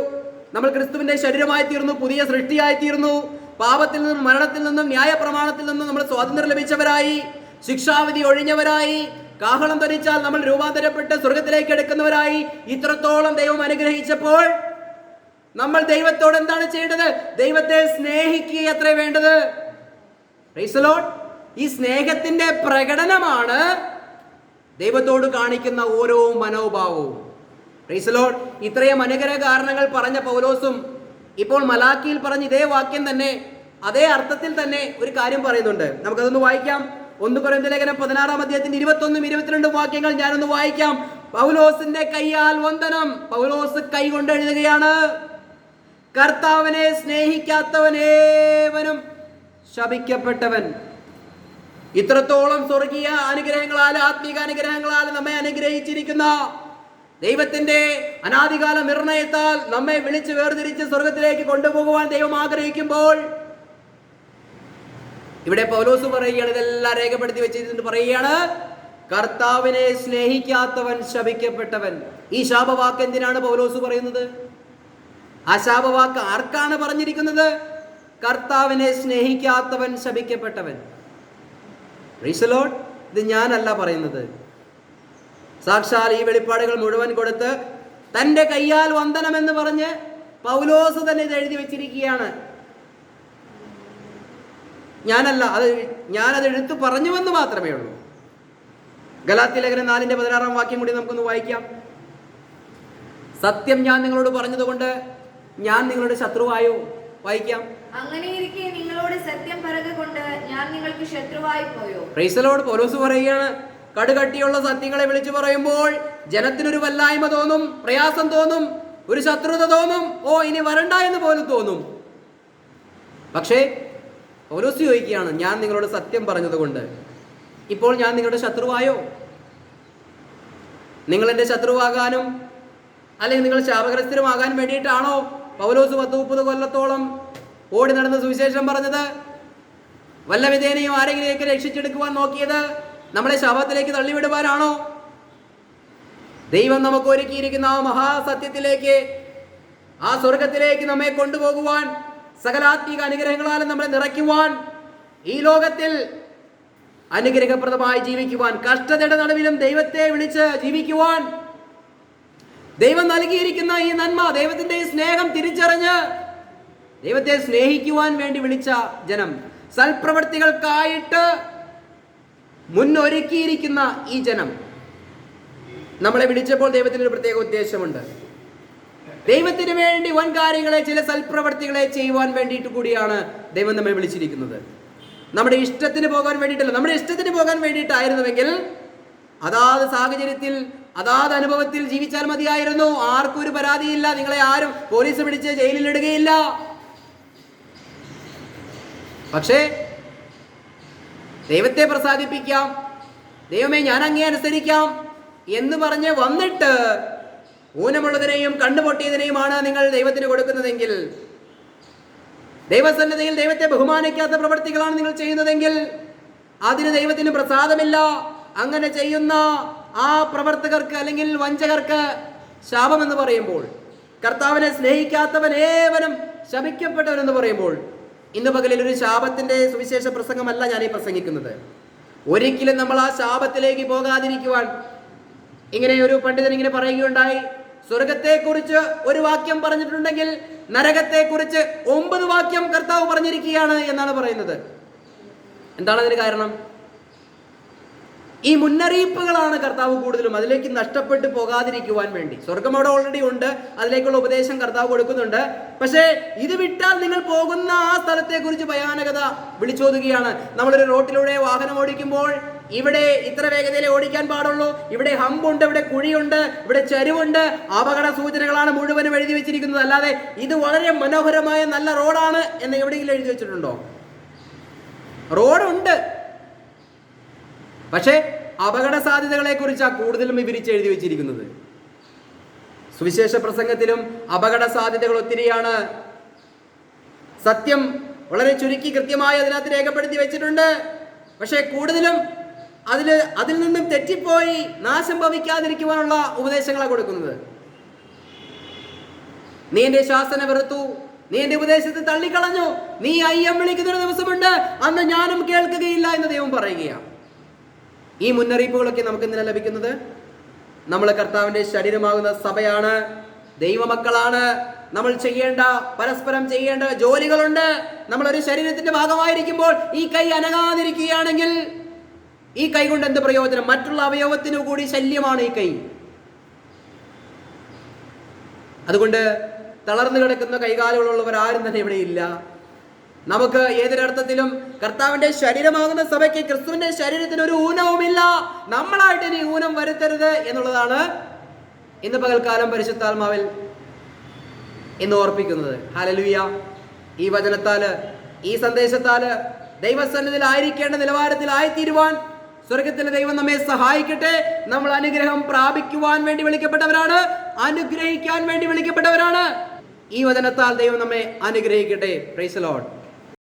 നമ്മൾ ക്രിസ്തുവിന്റെ ശരീരമായി തീർന്നു, പുതിയ സൃഷ്ടിയായി തീർന്നു. പാപത്തിൽ നിന്നും മരണത്തിൽ നിന്നും ന്യായപ്രമാണത്തിൽ നിന്നും നമ്മൾ സ്വാതന്ത്ര്യം ലഭിച്ചവരായി, ശിക്ഷാവിധി ഒഴിഞ്ഞവരായി, കാഹളം ധരിച്ചാൽ നമ്മൾ രൂപാന്തരപ്പെട്ട് സ്വർഗത്തിലേക്ക് എടുക്കുന്നവരായി. ഇത്രത്തോളം ദൈവം അനുഗ്രഹിച്ചപ്പോൾ നമ്മൾ ദൈവത്തോട് എന്താണ് ചെയ്യേണ്ടത്? ദൈവത്തെ സ്നേഹിക്കുക അത്രേ വേണ്ടത്. Price the Lord. ഈ സ്നേഹത്തിന്റെ പ്രകടനമാണ് ദൈവത്തോട് കാണിക്കുന്ന ഓരോ മനോഭാവവും. Price the Lord. ഇത്രയും അനുഗ്രഹ കാരണങ്ങൾ പറഞ്ഞ പൗലോസും ഇപ്പോൾ മലാക്കിയിൽ പറഞ്ഞ ഇതേ വാക്യം തന്നെ, അതേ അർത്ഥത്തിൽ തന്നെ ഒരു കാര്യം പറയുന്നുണ്ട്. നമുക്കതൊന്ന് വായിക്കാം. 1 കൊരിന്ത്യർ ലേഖനം 16-ാം അധ്യായത്തിന്റെ 21-22 വാക്യങ്ങൾ ഞാനൊന്ന് വായിക്കാം. പൗലോസിന്റെ കൈയാൽ വന്ദനം. പൗലോസ് കൈ കൊണ്ട് എഴുതുകയാണ്, കർത്താവിനെ സ്നേഹിക്കാത്തവനേവനും ശപിക്കപ്പെട്ടവൻ. ഇത്രത്തോളം സ്വർഗീയ അനുഗ്രഹങ്ങളാൽ, ആത്മീക അനുഗ്രഹങ്ങളാൽ നമ്മെ അനുഗ്രഹിച്ചിരിക്കുന്ന ദൈവത്തിന്റെ അനാദികാല നിർണയത്താൽ നമ്മെ വിളിച്ച് വേർതിരിച്ച് സ്വർഗത്തിലേക്ക് കൊണ്ടുപോകുവാൻ ദൈവം ആഗ്രഹിക്കുമ്പോൾ ഇവിടെ പൗലോസ് പറയുകയാണ്, ഇതെല്ലാം രേഖപ്പെടുത്തി വെച്ചിട്ട് പറയുകയാണ്, കർത്താവിനെ സ്നേഹിക്കാത്തവൻ ശപിക്കപ്പെട്ടവൻ. ഈ ശാപവാക്ക് എന്തിനാണ് പൗലോസ് പറയുന്നത്? ആ ശാപവാക്ക് ആർക്കാണ് പറഞ്ഞിരിക്കുന്നത്? കർത്താവിനെ സ്നേഹിക്കാത്തവൻ ശപിക്കപ്പെട്ടവൻ. Praise the lord. ഇത് ഞാനല്ല പറയുന്നത്. സാക്ഷാൽ ഈ വെളിപ്പാടുകൾ മുഴുവൻ കൊടുത്ത് തൻ്റെ കയ്യാൽ വന്ദനമെന്ന് പറഞ്ഞ് പൗലോസ് തന്നെ ഇത് എഴുതി വെച്ചിരിക്കുകയാണ്. ഞാനല്ല, ഞാനത് എടുത്തു പറഞ്ഞുവെന്ന് മാത്രമേ ഉള്ളൂ. ഗലാത്യ ലേഖനം 4-16 വാക്യം കൂടി നമുക്കൊന്ന് വായിക്കാം. സത്യം ഞാൻ നിങ്ങളോട് പറഞ്ഞതുകൊണ്ട് ഞാൻ നിങ്ങളുടെ ശത്രുവായോ? വായിക്കാം.
അങ്ങനെയിരിക്കെ നിങ്ങളോട് സത്യം പറകൊണ്ട് ഞാൻ നിങ്ങൾക്ക് ശത്രുവായി പോയോ?
Price the Lord. പൗലോസ് പറയുകയാണ്, കടുകട്ടിയുള്ള സത്യങ്ങളെ വിളിച്ചു പറയുമ്പോൾ ജനത്തിനൊരു വല്ലായ്മ തോന്നും, പ്രയാസം തോന്നും, ഒരു ശത്രുത തോന്നും, ഓ ഇനി വരണ്ട എന്ന് പോലും തോന്നും. പക്ഷേ പൗലോസ് ചോദിക്കുകയാണ്, ഞാൻ നിങ്ങളോട് സത്യം പറഞ്ഞതുകൊണ്ട് ഇപ്പോൾ ഞാൻ നിങ്ങളുടെ ശത്രുവായോ? നിങ്ങൾ എൻ്റെ ശത്രുവാകാനും അല്ലെങ്കിൽ നിങ്ങൾ ശാപഗ്രസ്തരുമാകാൻ വേണ്ടിയിട്ടാണോ പൗലോസ് 10-30 കൊല്ലത്തോളം ഓടി നടന്ന് സുവിശേഷം പറഞ്ഞത്? വല്ല വിധേനയും ആരെങ്കിലേക്ക് രക്ഷിച്ചെടുക്കുവാൻ നോക്കിയത് നമ്മളെ ശാപത്തിലേക്ക് തള്ളിവിടുവാനാണോ? ദൈവം നമുക്ക് ഒരുക്കിയിരിക്കുന്ന ആ മഹാസത്യത്തിലേക്ക്, ആ സ്വർഗത്തിലേക്ക് നമ്മെ കൊണ്ടുപോകുവാൻ, സകലാത്മിക അനുഗ്രഹങ്ങളാലും നമ്മളെ നിറയ്ക്കുവാൻ, ഈ ലോകത്തിൽ അനുഗ്രഹപ്രദമായി ജീവിക്കുവാൻ, കഷ്ടതയുടെ നടുവിലും ദൈവത്തെ വിളിച്ച് ജീവിക്കുവാൻ ദൈവം നൽകിയിരിക്കുന്ന ഈ നന്മ, ദൈവത്തിന്റെ സ്നേഹം തിരിച്ചറിഞ്ഞ് ദൈവത്തെ സ്നേഹിക്കുവാൻ വേണ്ടി വിളിച്ച ജനം, സൽപ്രവൃത്തികൾക്കായിട്ട് മുന്നൊരുക്കിയിരിക്കുന്ന ഈ ജനം നമ്മളെ വിളിച്ചപ്പോൾ ദൈവത്തിന് ഒരു പ്രത്യേക ഉദ്ദേശമുണ്ട്. ദൈവത്തിന് വേണ്ടി വൻ കാര്യങ്ങളെ, ചില സൽപ്രവർത്തികളെ ചെയ്യുവാൻ വേണ്ടിയിട്ട് കൂടിയാണ് ദൈവം നമ്മെ വിളിച്ചിരിക്കുന്നത്. നമ്മുടെ ഇഷ്ടത്തിന് പോകാൻ വേണ്ടിയിട്ടല്ല. നമ്മുടെ ഇഷ്ടത്തിന് പോകാൻ വേണ്ടിയിട്ടായിരുന്നുവെങ്കിൽ അതാത് സാഹചര്യത്തിൽ അതാത് അനുഭവത്തിൽ ജീവിച്ചാൽ മതിയായിരുന്നു. ആർക്കും ഒരു പരാതിയില്ല. നിങ്ങളെ ആരും പോലീസ് പിടിച്ച് ജയിലിലിടുകയില്ല. പക്ഷേ ദൈവത്തെ പ്രസാദിപ്പിക്കാം, ദൈവമേ ഞാൻ അങ്ങേ അനുസരിക്കാം എന്ന് പറഞ്ഞ് വന്നിട്ട് ഊനമുള്ളതിനെയും കണ്ണുപൊട്ടിയതിനെയുമാണ് നിങ്ങൾ ദൈവത്തിന് കൊടുക്കുന്നതെങ്കിൽ, ദൈവസന്നിധിയിൽ ദൈവത്തെ ബഹുമാനിക്കാത്ത പ്രവൃത്തികളാണ് നിങ്ങൾ ചെയ്യുന്നതെങ്കിൽ അതിന് ദൈവത്തിന് പ്രസാദമില്ല. അങ്ങനെ ചെയ്യുന്ന ആ പ്രവർത്തകർക്ക് അല്ലെങ്കിൽ വഞ്ചകർക്ക് ശാപമെന്ന് പറയുമ്പോൾ, കർത്താവിനെ സ്നേഹിക്കാത്തവൻ ഏവനും ശപിക്കപ്പെട്ടവനെന്ന് പറയുമ്പോൾ, ഇന്ന് പകലിൽ ഒരു ശാപത്തിന്റെ സുവിശേഷ പ്രസംഗമല്ല ഞാൻ ഈ പ്രസംഗിക്കുന്നത്. ഒരിക്കലും നമ്മൾ ആ ശാപത്തിലേക്ക് പോകാതിരിക്കുവാൻ, ഇങ്ങനെ ഒരു പണ്ഡിതൻ ഇങ്ങനെ പറയുകയുണ്ടായി, സ്വർഗത്തെക്കുറിച്ച് ഒരു വാക്യം പറഞ്ഞിട്ടുണ്ടെങ്കിൽ നരകത്തെക്കുറിച്ച് 9 വാക്യം കർത്താവ് പറഞ്ഞിരിക്കുകയാണ് എന്നാണ് പറയുന്നത്. എന്താണ് അതിന് കാരണം? ഈ മുന്നറിയിപ്പുകളാണ് കർത്താവ് കൂടുതലും അതിലേക്ക് നഷ്ടപ്പെട്ടു പോകാതിരിക്കുവാൻ വേണ്ടി. സ്വർഗം അവിടെ ഓൾറെഡി ഉണ്ട്, അതിലേക്കുള്ള ഉപദേശം കർത്താവ് കൊടുക്കുന്നുണ്ട്. പക്ഷേ ഇത് വിട്ടാൽ നിങ്ങൾ പോകുന്ന ആ സ്ഥലത്തെക്കുറിച്ച് ഭയാനകത വിളിച്ചോതുകയാണ്. നമ്മളൊരു റോട്ടിലൂടെ വാഹനം ഓടിക്കുമ്പോൾ ഇവിടെ ഇത്ര വേഗതയിലേ ഓടിക്കാൻ പാടുള്ളൂ, ഇവിടെ ഹമ്പുണ്ട്, ഇവിടെ കുഴിയുണ്ട്, ഇവിടെ ചരിവുണ്ട്, അപകട സൂചനകളാണ് മുഴുവനും എഴുതി വെച്ചിരിക്കുന്നത്. അല്ലാതെ ഇത് വളരെ മനോഹരമായ നല്ല റോഡാണ് എന്ന് എവിടെയെങ്കിലും എഴുതി വെച്ചിട്ടുണ്ടോ? റോഡുണ്ട്, പക്ഷേ അപകട സാധ്യതകളെ കുറിച്ചാണ് കൂടുതലും വിവരിച്ച് എഴുതി വെച്ചിരിക്കുന്നത്. സുവിശേഷ പ്രസംഗത്തിലും അപകട സാധ്യതകൾ ഒത്തിരിയാണ്. സത്യം വളരെ ചുരുക്കി കൃത്യമായി അതിനകത്ത് രേഖപ്പെടുത്തി വെച്ചിട്ടുണ്ട്. പക്ഷേ കൂടുതലും അതിൽ നിന്നും തെറ്റിപ്പോയി നാശം ഭവിക്കാതിരിക്കുവാനുള്ള ഉപദേശങ്ങളാണ് കൊടുക്കുന്നത്. നീ എന്റെ ശാസന വെറുത്തു, നീ എന്റെ ഉപദേശത്തെ തള്ളിക്കളഞ്ഞു, നീ അയ്യം വിളിക്കുന്നൊരു ദിവസമുണ്ട്, അന്ന് ഞാനും കേൾക്കുകയില്ല എന്ന് ദൈവം പറയുകയാണ്. ഈ മുന്നറിയിപ്പുകളൊക്കെ നമുക്ക് എന്തിനാണ് ലഭിക്കുന്നത്? നമ്മൾ കർത്താവിന്റെ ശരീരമാകുന്ന സഭയാണ്, ദൈവമക്കളാണ്. നമ്മൾ പരസ്പരം ചെയ്യേണ്ട ജോലികളുണ്ട്. നമ്മളൊരു ശരീരത്തിന്റെ ഭാഗമായിരിക്കുമ്പോൾ ഈ കൈ അനങ്ങാതിരിക്കുകയാണെങ്കിൽ ഈ കൈ കൊണ്ട് എന്ത് പ്രയോജനം? മറ്റുള്ള അവയവത്തിനു കൂടി ശല്യമാണ് ഈ കൈ. അതുകൊണ്ട് തളർന്നു കിടക്കുന്ന കൈകാലുകളുള്ളവർ ആരും തന്നെ ഇവിടെ ഇല്ല. നമുക്ക് ഏതൊരർത്ഥത്തിലും കർത്താവിന്റെ ശരീരമാകുന്ന സഭയ്ക്ക്, ക്രിസ്തുവിന്റെ ശരീരത്തിന് ഒരു ഊനവുമില്ല. നമ്മളായിട്ട് ഇനി ഊനം വരുത്തരുത് എന്നുള്ളതാണ് ഇന്ന് പകൽക്കാലം പരിശുദ്ധാത്മാവിൽ ഇന്ന് ഓർപ്പിക്കുന്നത്. ഹല്ലേലൂയ. ഈ വചനത്താല്, ഈ സന്ദേശത്താല് ദൈവസന്നിധിയിൽ ആയിരിക്കേണ്ട നിലവാരത്തിലായിത്തീരുവാൻ സ്വർഗത്തിലെ ദൈവം നമ്മെ സഹായിക്കട്ടെ. നമ്മൾ അനുഗ്രഹം പ്രാപിക്കുവാൻ വേണ്ടി വിളിക്കപ്പെട്ടവരാണ്, അനുഗ്രഹിക്കാൻ വേണ്ടി വിളിക്കപ്പെട്ടവരാണ്. ഈ വചനത്താൽ ദൈവം നമ്മെ അനുഗ്രഹിക്കട്ടെ. Price the Lord.